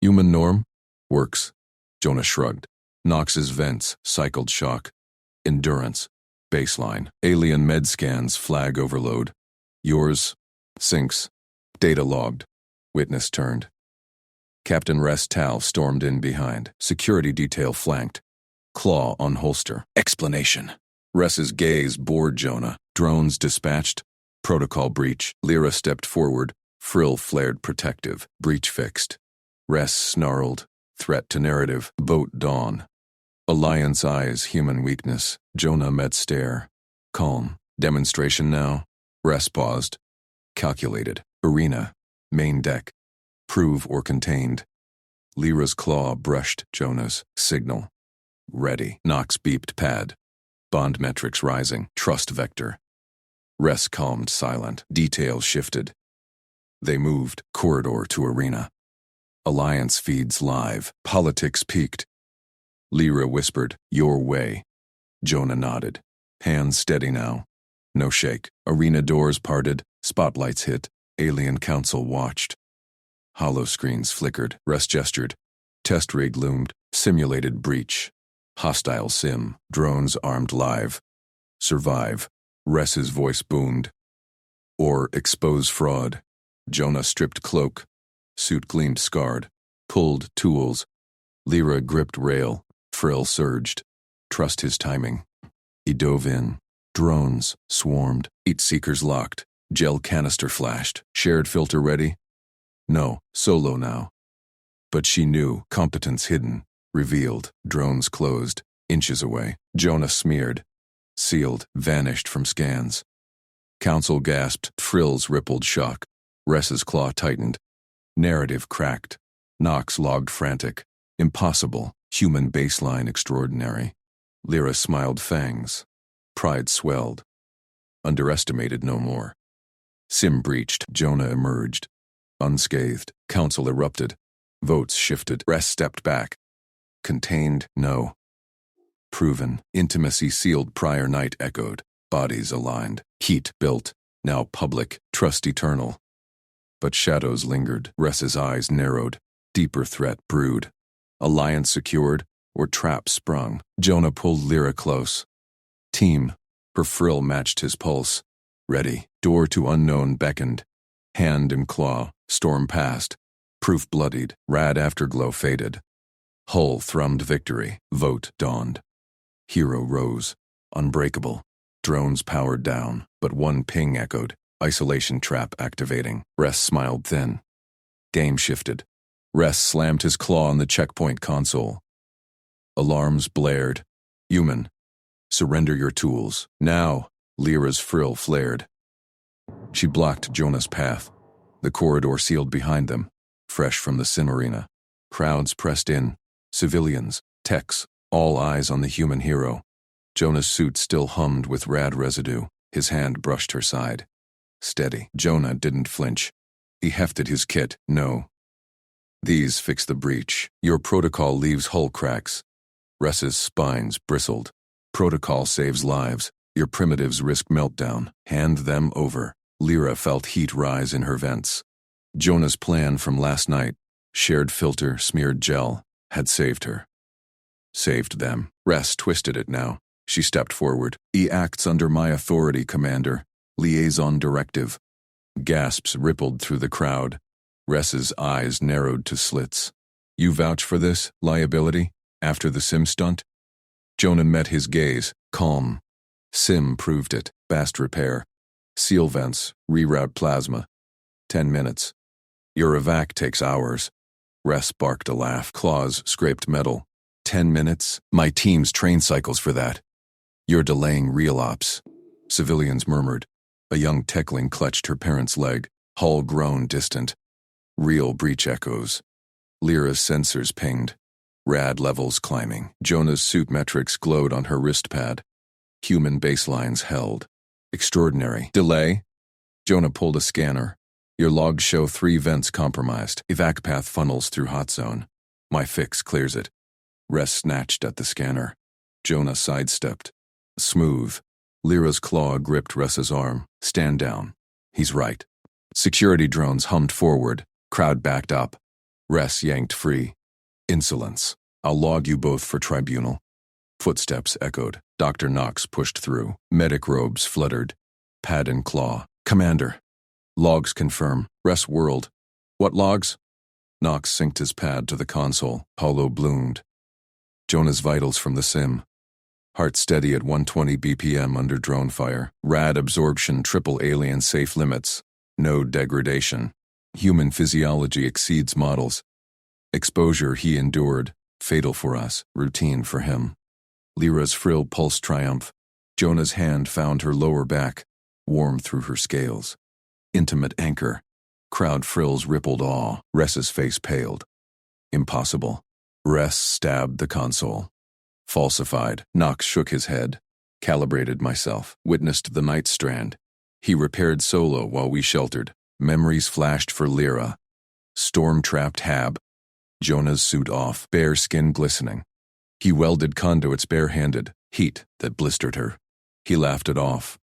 [SPEAKER 1] Human norm? Works. Jonah shrugged. Knox's vents. Cycled shock. Endurance. Baseline. Alien med scans. Flag overload. Yours. Sinks. Data logged. Witness turned. Captain Rest Tal stormed in behind. Security detail flanked. Claw on holster. Explanation. Ress's gaze bored Jonah. Drones dispatched. Protocol breach. Lyra stepped forward. Frill flared protective. Breach fixed. Ress snarled. Threat to narrative. Boat dawn. Alliance eyes human weakness. Jonah met stare. Calm. Demonstration now. Ress paused. Calculated. Arena. Main deck. Prove or contained. Lyra's claw brushed Jonah's. Signal. Ready. Knox beeped pad. Bond metrics rising. Trust vector. Ress calmed silent. Details shifted. They moved. Corridor to arena. Alliance feeds live. Politics peaked. Lyra whispered, your way. Jonah nodded. Hands steady now. No shake. Arena doors parted. Spotlights hit. Alien Council watched. Hollow screens flickered. Rest gestured. Test rig loomed. Simulated breach. Hostile sim, drones armed live. Survive, Ress's voice boomed. Or expose fraud. Jonah stripped cloak. Suit gleamed scarred. Pulled tools. Lyra gripped rail. Frill surged. Trust his timing. He dove in. Drones swarmed. Heat seekers locked. Gel canister flashed. Shared filter ready? No, solo now. But she knew, competence hidden, revealed, drones closed, inches away. Jonah smeared, sealed, vanished from scans. Council gasped, frills rippled shock. Ress's claw tightened. Narrative cracked. Knox logged frantic. Impossible, human baseline extraordinary. Lyra smiled fangs. Pride swelled. Underestimated no more. Sim breached. Jonah emerged. Unscathed. Council erupted. Votes shifted. Ress stepped back. Contained, no. Proven. Intimacy sealed prior night echoed. Bodies aligned. Heat built. Now public. Trust eternal. But shadows lingered. Ress's eyes narrowed. Deeper threat brewed. Alliance secured, or trap sprung. Jonah pulled Lyra close. Team. Her frill matched his pulse. Ready. Door to unknown beckoned. Hand and claw. Storm passed. Proof bloodied. Rad afterglow faded. Hull thrummed victory. Vote dawned. Hero rose. Unbreakable. Drones powered down, but one ping echoed. Isolation trap activating. Ress smiled thin. Game shifted. Ress slammed his claw on the checkpoint console. Alarms blared. Human. Surrender your tools. Now. Lyra's frill flared. She blocked Jonah's path. The corridor sealed behind them, fresh from the sim arena. Crowds pressed in. Civilians, techs, all eyes on the human hero. Jonah's suit still hummed with rad residue. His hand brushed her side. Steady. Jonah didn't flinch. He hefted his kit. No. These fix the breach. Your protocol leaves hull cracks. Ress's spines bristled. Protocol saves lives. Your primitives risk meltdown. Hand them over. Lyra felt heat rise in her vents. Jonah's plan from last night, shared filter, smeared gel, had saved her. Saved them. Ress twisted it now. She stepped forward. He acts under my authority, Commander. Liaison directive. Gasps rippled through the crowd. Ress's eyes narrowed to slits. You vouch for this, liability, after the sim stunt? Jonah met his gaze, calm. Sim proved it. Fast repair. Seal vents, reroute plasma. 10 minutes. Your evac takes hours. Ress barked a laugh. Claws scraped metal. 10 minutes? My team's train cycles for that. You're delaying real ops. Civilians murmured. A young techling clutched her parent's leg. Hull groaned distant. Real breach echoes. Lyra's sensors pinged. Rad levels climbing. Jonah's suit metrics glowed on her wrist pad. Human baselines held. Extraordinary. Delay? Jonah pulled a scanner. Your logs show 3 vents compromised. Evac path funnels through hot zone. My fix clears it. Ress snatched at the scanner. Jonah sidestepped. Smooth. Lyra's claw gripped Ress's arm. Stand down. He's right. Security drones hummed forward. Crowd backed up. Ress yanked free. Insolence. I'll log you both for tribunal. Footsteps echoed. Dr. Knox pushed through. Medic robes fluttered. Pad and claw. Commander. Logs confirm. Ress whirled. What logs? Knox synced his pad to the console. Hollow bloomed. Jonah's vitals from the sim. Heart steady at 120 BPM under drone fire. Rad absorption triple alien safe limits. No degradation. Human physiology exceeds models. Exposure he endured. Fatal for us. Routine for him. Lyra's frill pulsed triumph. Jonah's hand found her lower back. Warm through her scales. Intimate anchor. Crowd frills rippled awe. Ress's face paled. Impossible. Ress stabbed the console. Falsified. Knox shook his head. Calibrated myself. Witnessed the night strand. He repaired solo while we sheltered. Memories flashed for Lyra. Storm-trapped Hab. Jonah's suit off. Bare skin glistening. He welded conduits barehanded. Heat that blistered her. He laughed it off.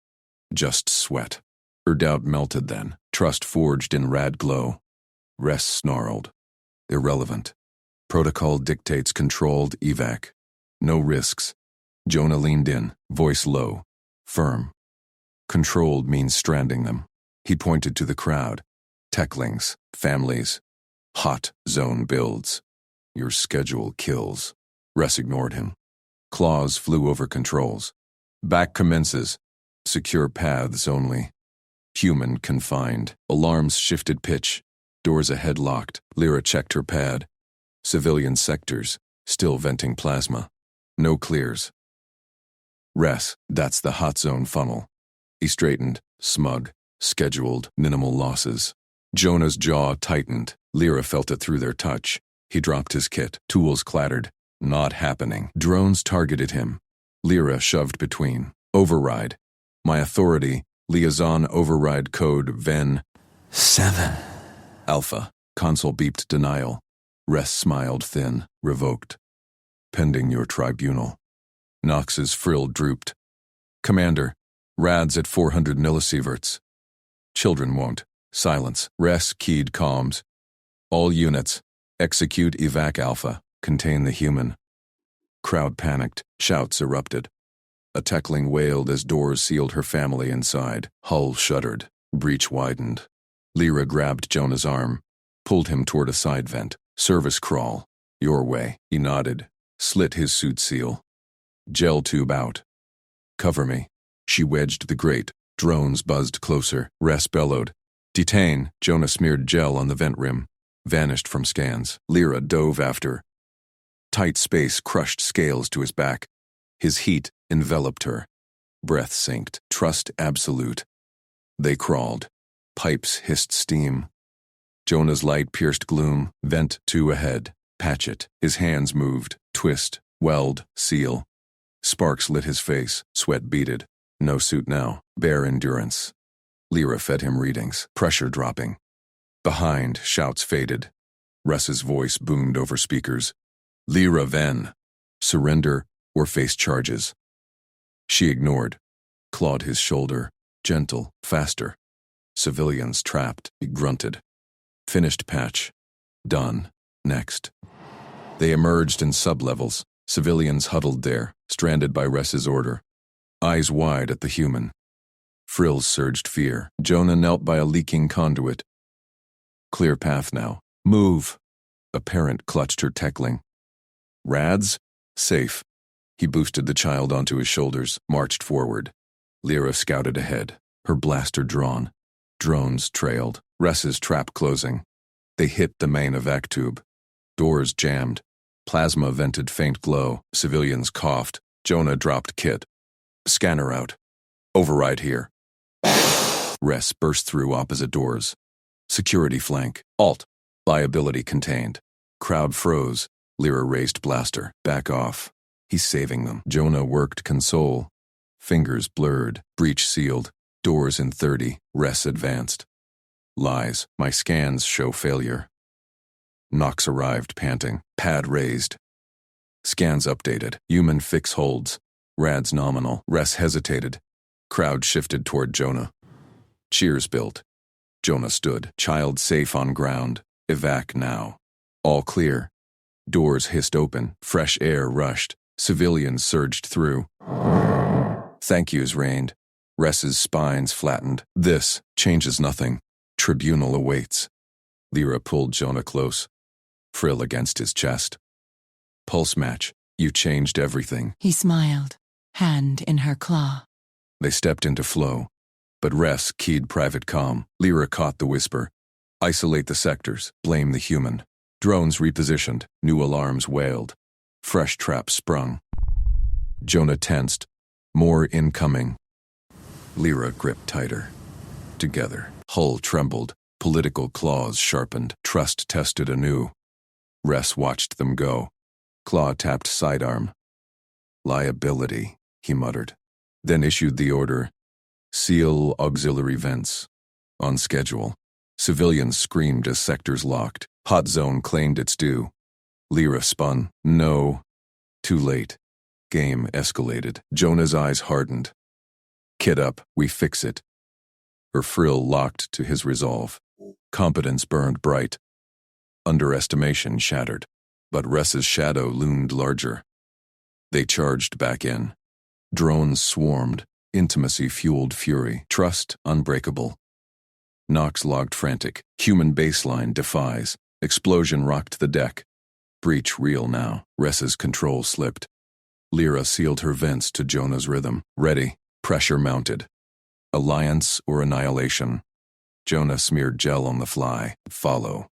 [SPEAKER 1] Just sweat. Her doubt melted then. Trust forged in rad glow. Ress snarled. Irrelevant. Protocol dictates controlled evac. No risks. Jonah leaned in, voice low, firm. Controlled means stranding them. He pointed to the crowd. Techlings, families, hot zone builds. Your schedule kills. Ress ignored him. Claws flew over controls. Back commences. Secure paths only. Human confined. Alarms shifted pitch. Doors ahead locked. Lyra checked her pad. Civilian sectors, still venting plasma. No clears. Ress, that's the hot zone funnel. He straightened, smug, scheduled, minimal losses. Jonah's jaw tightened. Lyra felt it through their touch. He dropped his kit. Tools clattered. Not happening. Drones targeted him. Lyra shoved between. Override. My authority. Liaison override code VEN 7. Alpha. Console beeped denial. Ress smiled thin. Revoked. Pending your tribunal. Knox's frill drooped. Commander. Rads at 400 millisieverts. Children won't. Silence. Ress keyed comms. All units. Execute evac alpha. Contain the human. Crowd panicked. Shouts erupted. A techling wailed as doors sealed her family inside. Hull shuddered. Breach widened. Lyra grabbed Jonah's arm. Pulled him toward a side vent. Service crawl. Your way. He nodded. Slit his suit seal. Gel tube out. Cover me. She wedged the grate. Drones buzzed closer. Ress bellowed. Detain. Jonah smeared gel on the vent rim. Vanished from scans. Lyra dove after. Tight space crushed scales to his back. His heat enveloped her. Breath synced. Trust absolute. They crawled. Pipes hissed steam. Jonah's light pierced gloom. Vent 2 ahead. Patch it. His hands moved. Twist. Weld. Seal. Sparks lit his face. Sweat beaded. No suit now. Bare endurance. Lyra fed him readings. Pressure dropping. Behind, shouts faded. Ress's voice boomed over speakers. Lyra Ven. Surrender or face charges. She ignored. Clawed his shoulder. Gentle. Faster. Civilians trapped. He grunted. Finished patch. Done. Next. They emerged in sublevels. Civilians huddled there, stranded by Ress's order. Eyes wide at the human. Frills surged fear. Jonah knelt by a leaking conduit. Clear path now. Move. A parent clutched her techling. Rads? Safe. He boosted the child onto his shoulders, marched forward. Lyra scouted ahead, her blaster drawn. Drones trailed. Ress's trap closing. They hit the main evac tube. Doors jammed. Plasma vented faint glow. Civilians coughed. Jonah dropped kit. Scanner out. Override here. Ress burst through opposite doors. Security flank. Alt. Liability contained. Crowd froze. Lyra raised blaster. Back off. He's saving them. Jonah worked console. Fingers blurred. Breach sealed. Doors in 30. Ress advanced. Lies. My scans show failure. Knox arrived panting. Pad raised. Scans updated. Human fix holds. Rads nominal. Ress hesitated. Crowd shifted toward Jonah. Cheers built. Jonah stood. Child safe on ground. Evac now. All clear. Doors hissed open. Fresh air rushed. Civilians surged through. Thank yous rained. Ress's spines flattened. This changes nothing. Tribunal awaits. Lyra pulled Jonah close. Frill against his chest. Pulse match. You changed everything.
[SPEAKER 2] He smiled, hand in her claw.
[SPEAKER 1] They stepped into flow. But Ress keyed private comm. Lyra caught the whisper. Isolate the sectors. Blame the human. Drones repositioned. New alarms wailed. Fresh traps sprung. Jonah tensed. More incoming. Lyra gripped tighter. Together. Hull trembled. Political claws sharpened. Trust tested anew. Ress watched them go. Claw tapped sidearm. Liability, he muttered. Then issued the order. Seal auxiliary vents. On schedule. Civilians screamed as sectors locked. Hot zone claimed its due. Lyra spun. No. Too late. Game escalated. Jonah's eyes hardened. Kid up, we fix it. Her frill locked to his resolve. Competence burned bright. Underestimation shattered. But Ress's shadow loomed larger. They charged back in. Drones swarmed. Intimacy-fueled fury. Trust unbreakable. Nox logged frantic. Human baseline defies. Explosion rocked the deck. Breach real now. Ressa's control slipped. Lyra sealed her vents to Jonah's rhythm. Ready. Pressure mounted. Alliance or annihilation. Jonah smeared gel on the fly. Follow.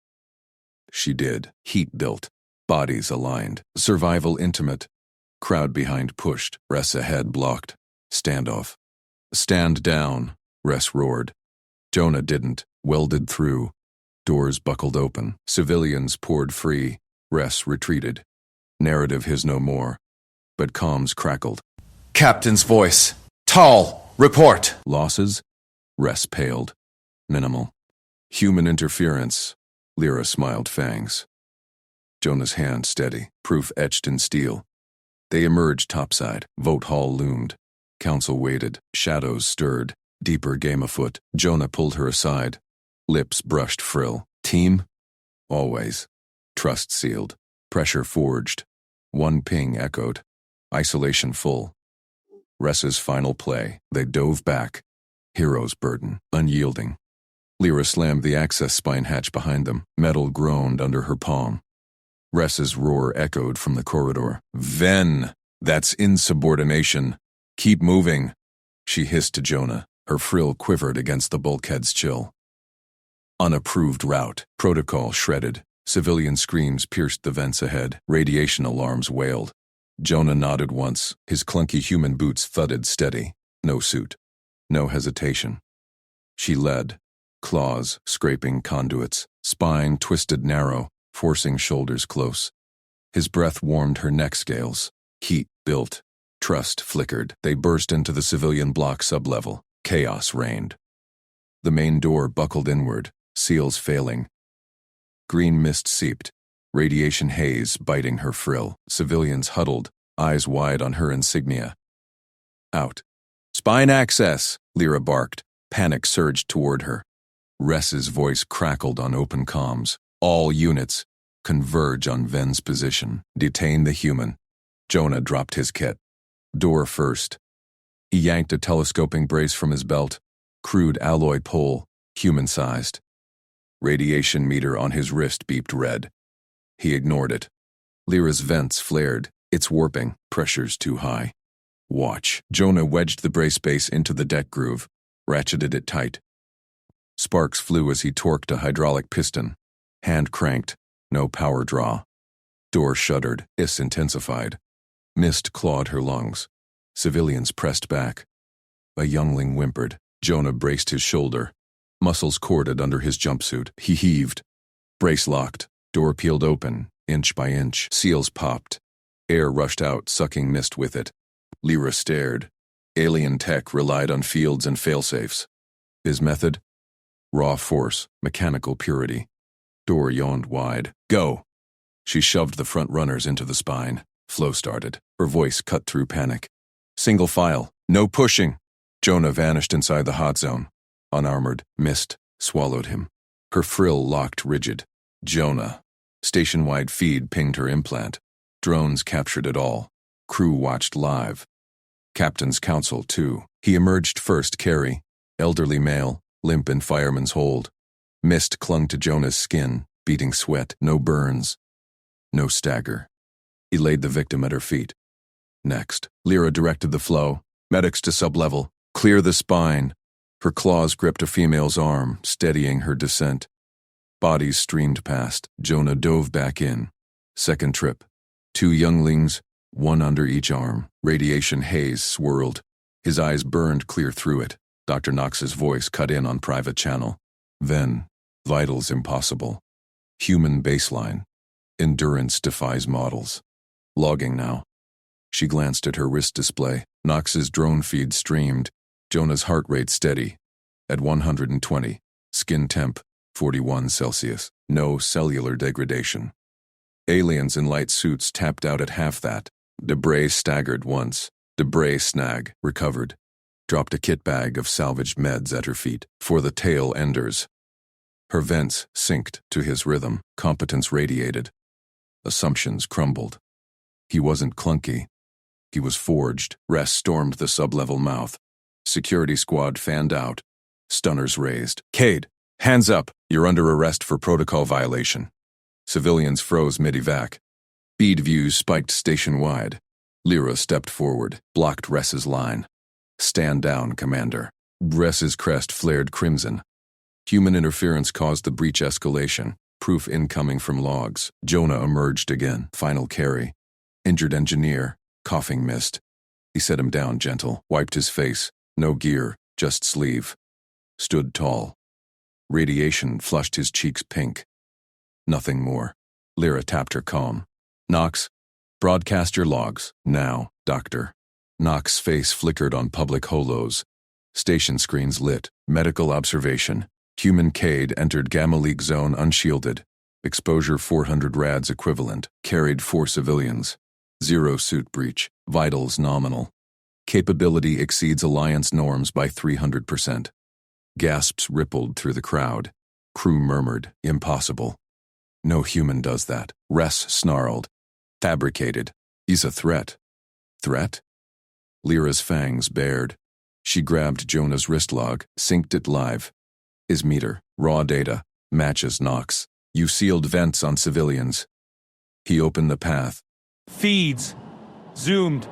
[SPEAKER 1] She did. Heat built. Bodies aligned. Survival intimate. Crowd behind pushed. Ress ahead blocked. Standoff. Stand down, Ress roared. Jonah didn't. Welded through. Doors buckled open. Civilians poured free. Ress retreated. Narrative his no more. But comms crackled.
[SPEAKER 3] Captain's voice. Tall, report.
[SPEAKER 1] Losses? Ress paled. Minimal. Human interference. Lyra smiled fangs. Jonah's hand steady, proof etched in steel. They emerged topside. Vote hall loomed. Council waited. Shadows stirred. Deeper game afoot. Jonah pulled her aside. Lips brushed frill. Team? Always. Trust sealed. Pressure forged. One ping echoed. Isolation full. Ressa's final play. They dove back. Hero's burden. Unyielding. Lyra slammed the access spine hatch behind them. Metal groaned under her palm. Ressa's roar echoed from the corridor. Ven! That's insubordination. Keep moving. She hissed to Jonah. Her frill quivered against the bulkhead's chill. Unapproved route. Protocol shredded. Civilian screams pierced the vents ahead. Radiation alarms wailed. Jonah nodded once. His clunky human boots thudded steady. No suit. No hesitation. She led. Claws scraping conduits. Spine twisted narrow, forcing shoulders close. His breath warmed her neck scales. Heat built. Trust flickered. They burst into the civilian block sublevel. Chaos reigned. The main door buckled inward, seals failing. Green mist seeped, radiation haze biting her frill. Civilians huddled, eyes wide on her insignia. Out. Spine access, Lyra barked. Panic surged toward her. Ress's voice crackled on open comms. All units, converge on Ven's position. Detain the human. Jonah dropped his kit. Door first. He yanked a telescoping brace from his belt. Crude alloy pole, human-sized. Radiation meter on his wrist beeped red. He ignored it. Lyra's vents flared. It's warping. Pressure's too high. Watch. Jonah wedged the brace base into the deck groove, ratcheted it tight. Sparks flew as he torqued a hydraulic piston. Hand cranked. No power draw. Door shuddered. Hiss intensified. Mist clawed her lungs. Civilians pressed back. A youngling whimpered. Jonah braced his shoulder. Muscles corded under his jumpsuit. He heaved. Brace locked. Door peeled open, inch by inch. Seals popped. Air rushed out, sucking mist with it. Lyra stared. Alien tech relied on fields and failsafes. His method? Raw force, mechanical purity. Door yawned wide. Go! She shoved the front runners into the spine. Flow started. Her voice cut through panic. Single file. No pushing. Jonah vanished inside the hot zone. Unarmored, mist swallowed him. Her frill locked rigid. Jonah. Station-wide feed pinged her implant. Drones captured it all. Crew watched live. Captain's council, too. He emerged first, Carey. Elderly male, limp in fireman's hold. Mist clung to Jonah's skin, beating sweat. No burns. No stagger. He laid the victim at her feet. Next, Lyra directed the flow. Medics to sublevel. Clear the spine. Her claws gripped a female's arm, steadying her descent. Bodies streamed past. Jonah dove back in. Second trip. 2 younglings, one under each arm. Radiation haze swirled. His eyes burned clear through it. Dr. Knox's voice cut in on private channel. Then, vitals impossible. Human baseline. Endurance defies models. Logging now. She glanced at her wrist display. Knox's drone feed streamed. Jonah's heart rate steady. At 120. Skin temp, 41 Celsius. No cellular degradation. Aliens in light suits tapped out at half that. Debray staggered once. Debray snag, recovered. Dropped a kit bag of salvaged meds at her feet. For the tail enders. Her vents synced to his rhythm. Competence radiated. Assumptions crumbled. He wasn't Clunky. He was forged. Rest stormed the sub-level mouth. Security squad fanned out. Stunners raised. Cade, hands up. You're under arrest for protocol violation. Civilians froze mid-evac. Bead views spiked station-wide. Lyra stepped forward, blocked Ress's line. Stand down, Commander. Ress's crest flared crimson. Human interference caused the breach escalation. Proof incoming from logs. Jonah emerged again. Final carry. Injured engineer. Coughing mist. He set him down gentle, wiped his face. No gear, just sleeve. Stood tall. Radiation flushed his cheeks pink. Nothing more. Lyra tapped her calm. Knox, broadcast your logs. Now, Doctor. Knox's face flickered on public holos. Station screens lit. Medical observation. Human Cade entered Gamma League zone unshielded. Exposure 400 rads equivalent. Carried 4 civilians. 0 suit breach. Vitals nominal. Capability exceeds Alliance norms by 300%. Gasps rippled through the crowd. Crew murmured, impossible. No human does that. Ress snarled. Fabricated. He's a threat. Threat? Lyra's fangs bared. She grabbed Jonah's wrist log, synced it live. His meter, raw data, matches Knox. You sealed vents on civilians. He opened the path.
[SPEAKER 4] Feeds. Zoomed.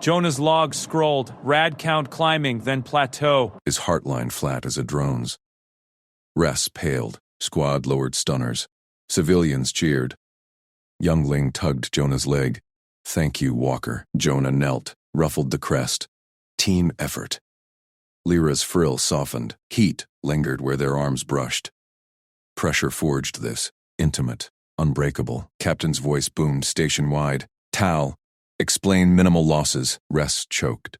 [SPEAKER 4] Jonah's log scrolled. Rad count climbing, then plateau.
[SPEAKER 1] His heartline flat as a drone's. Ress paled. Squad lowered stunners. Civilians cheered. Youngling tugged Jonah's leg. Thank you, Walker. Jonah knelt, ruffled the crest. Team effort. Lyra's frill softened. Heat lingered where their arms brushed. Pressure forged this. Intimate. Unbreakable. Captain's voice boomed station-wide. Tal, explain minimal losses. Ress choked.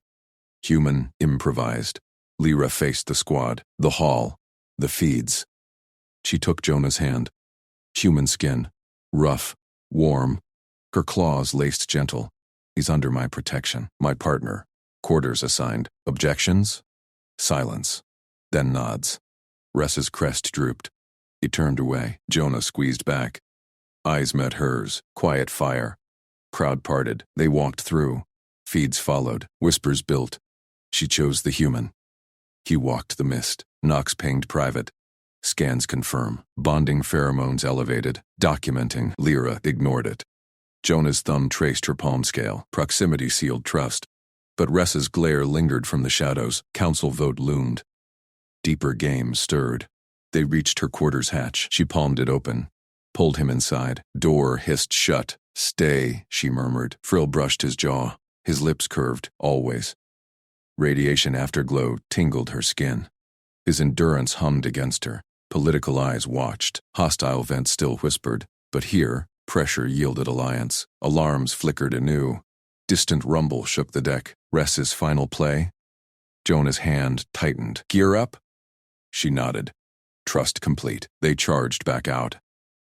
[SPEAKER 1] Human improvised. Lyra faced the squad. The hall. The feeds. She took Jonah's hand. Human skin. Rough. Warm. Her claws laced gentle. He's under my protection. My partner. Quarters assigned. Objections? Silence. Then nods. Ress's crest drooped. He turned away. Jonah squeezed back. Eyes met hers. Quiet fire. Crowd parted. They walked through. Feeds followed. Whispers built. She chose the human. He walked the mist. Knox pinged private. Scans confirm. Bonding pheromones elevated. Documenting. Lyra ignored it. Jonah's thumb traced her palm scale. Proximity sealed trust. But Ress's glare lingered from the shadows. Council vote loomed. Deeper game stirred. They reached her quarters hatch. She palmed it open. Pulled him inside. Door hissed shut. Stay, she murmured. Frill brushed his jaw. His lips curved, always. Radiation afterglow tingled her skin. His endurance hummed against her. Political eyes watched. Hostile vents still whispered. But here, pressure yielded alliance. Alarms flickered anew. Distant rumble shook the deck. Ress's final play? Jonah's hand tightened. Gear up? She nodded. Trust complete. They charged back out.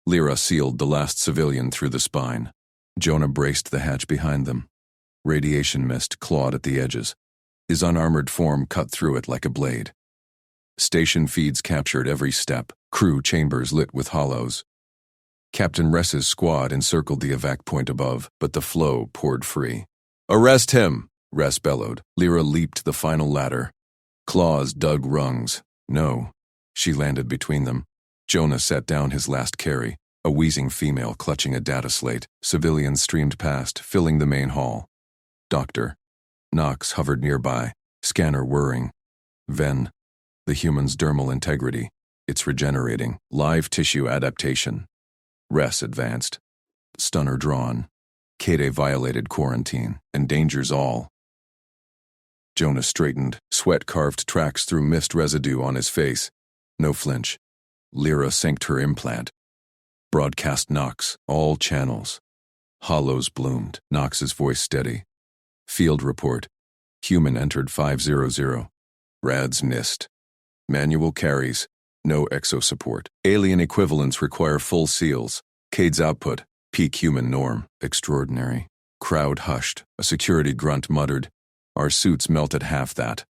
[SPEAKER 1] Lyra sealed the last civilian through the spine. Jonah braced the hatch behind them. Radiation mist clawed at the edges. His unarmored form cut through it like a blade. Station feeds captured every step. Crew chambers lit with hollows. Captain Ress's squad encircled the evac point above, but the flow poured free. Arrest him! Ress bellowed. Lyra leaped the final ladder. Claws dug rungs. No. She landed between them. Jonah set down his last carry, a wheezing female clutching a data slate. Civilians streamed past, filling the main hall. Doctor. Knox hovered nearby, scanner whirring. Ven. The human's dermal integrity. It's regenerating. Live tissue adaptation. Ress advanced. Stunner drawn. Cade violated quarantine. Endangers all. Jonah straightened. Sweat carved tracks through mist residue on his face. No flinch. Lyra synced her implant. Broadcast Knox. All channels. Hollows bloomed. Knox's voice steady. Field report. Human entered 500. Rads missed. Manual carries. No exo support. Alien equivalents require full seals. Cade's output. Peak human norm. Extraordinary. Crowd hushed. A security grunt muttered. Our suits melt at half that.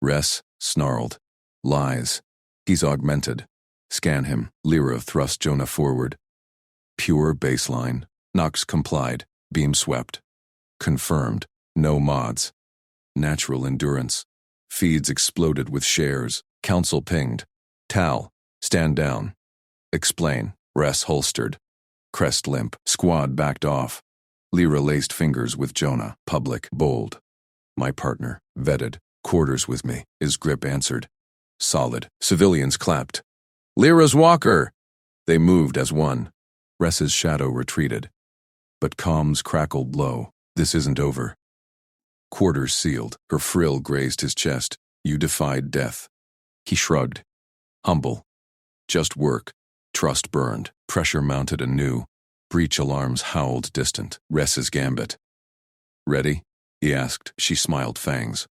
[SPEAKER 1] Ress snarled. Lies. He's augmented. Scan him. Lyra thrust Jonah forward. Pure baseline. Knox complied. Beam swept. Confirmed. No mods. Natural endurance. Feeds exploded with shares. Council pinged. Tal, stand down. Explain. Ress holstered. Crest limp. Squad backed off. Lyra laced fingers with Jonah. Public. Bold. My partner. Vetted. Quarters with me. His grip answered. Solid. Civilians clapped. Lyra's Walker! They moved as one. Ress's shadow retreated. But comms crackled low. This isn't over. Quarters sealed. Her frill grazed his chest. You defied death. He shrugged. Humble. Just work. Trust burned. Pressure mounted anew. Breach alarms howled distant. Ress's gambit. Ready? He asked. She smiled fangs.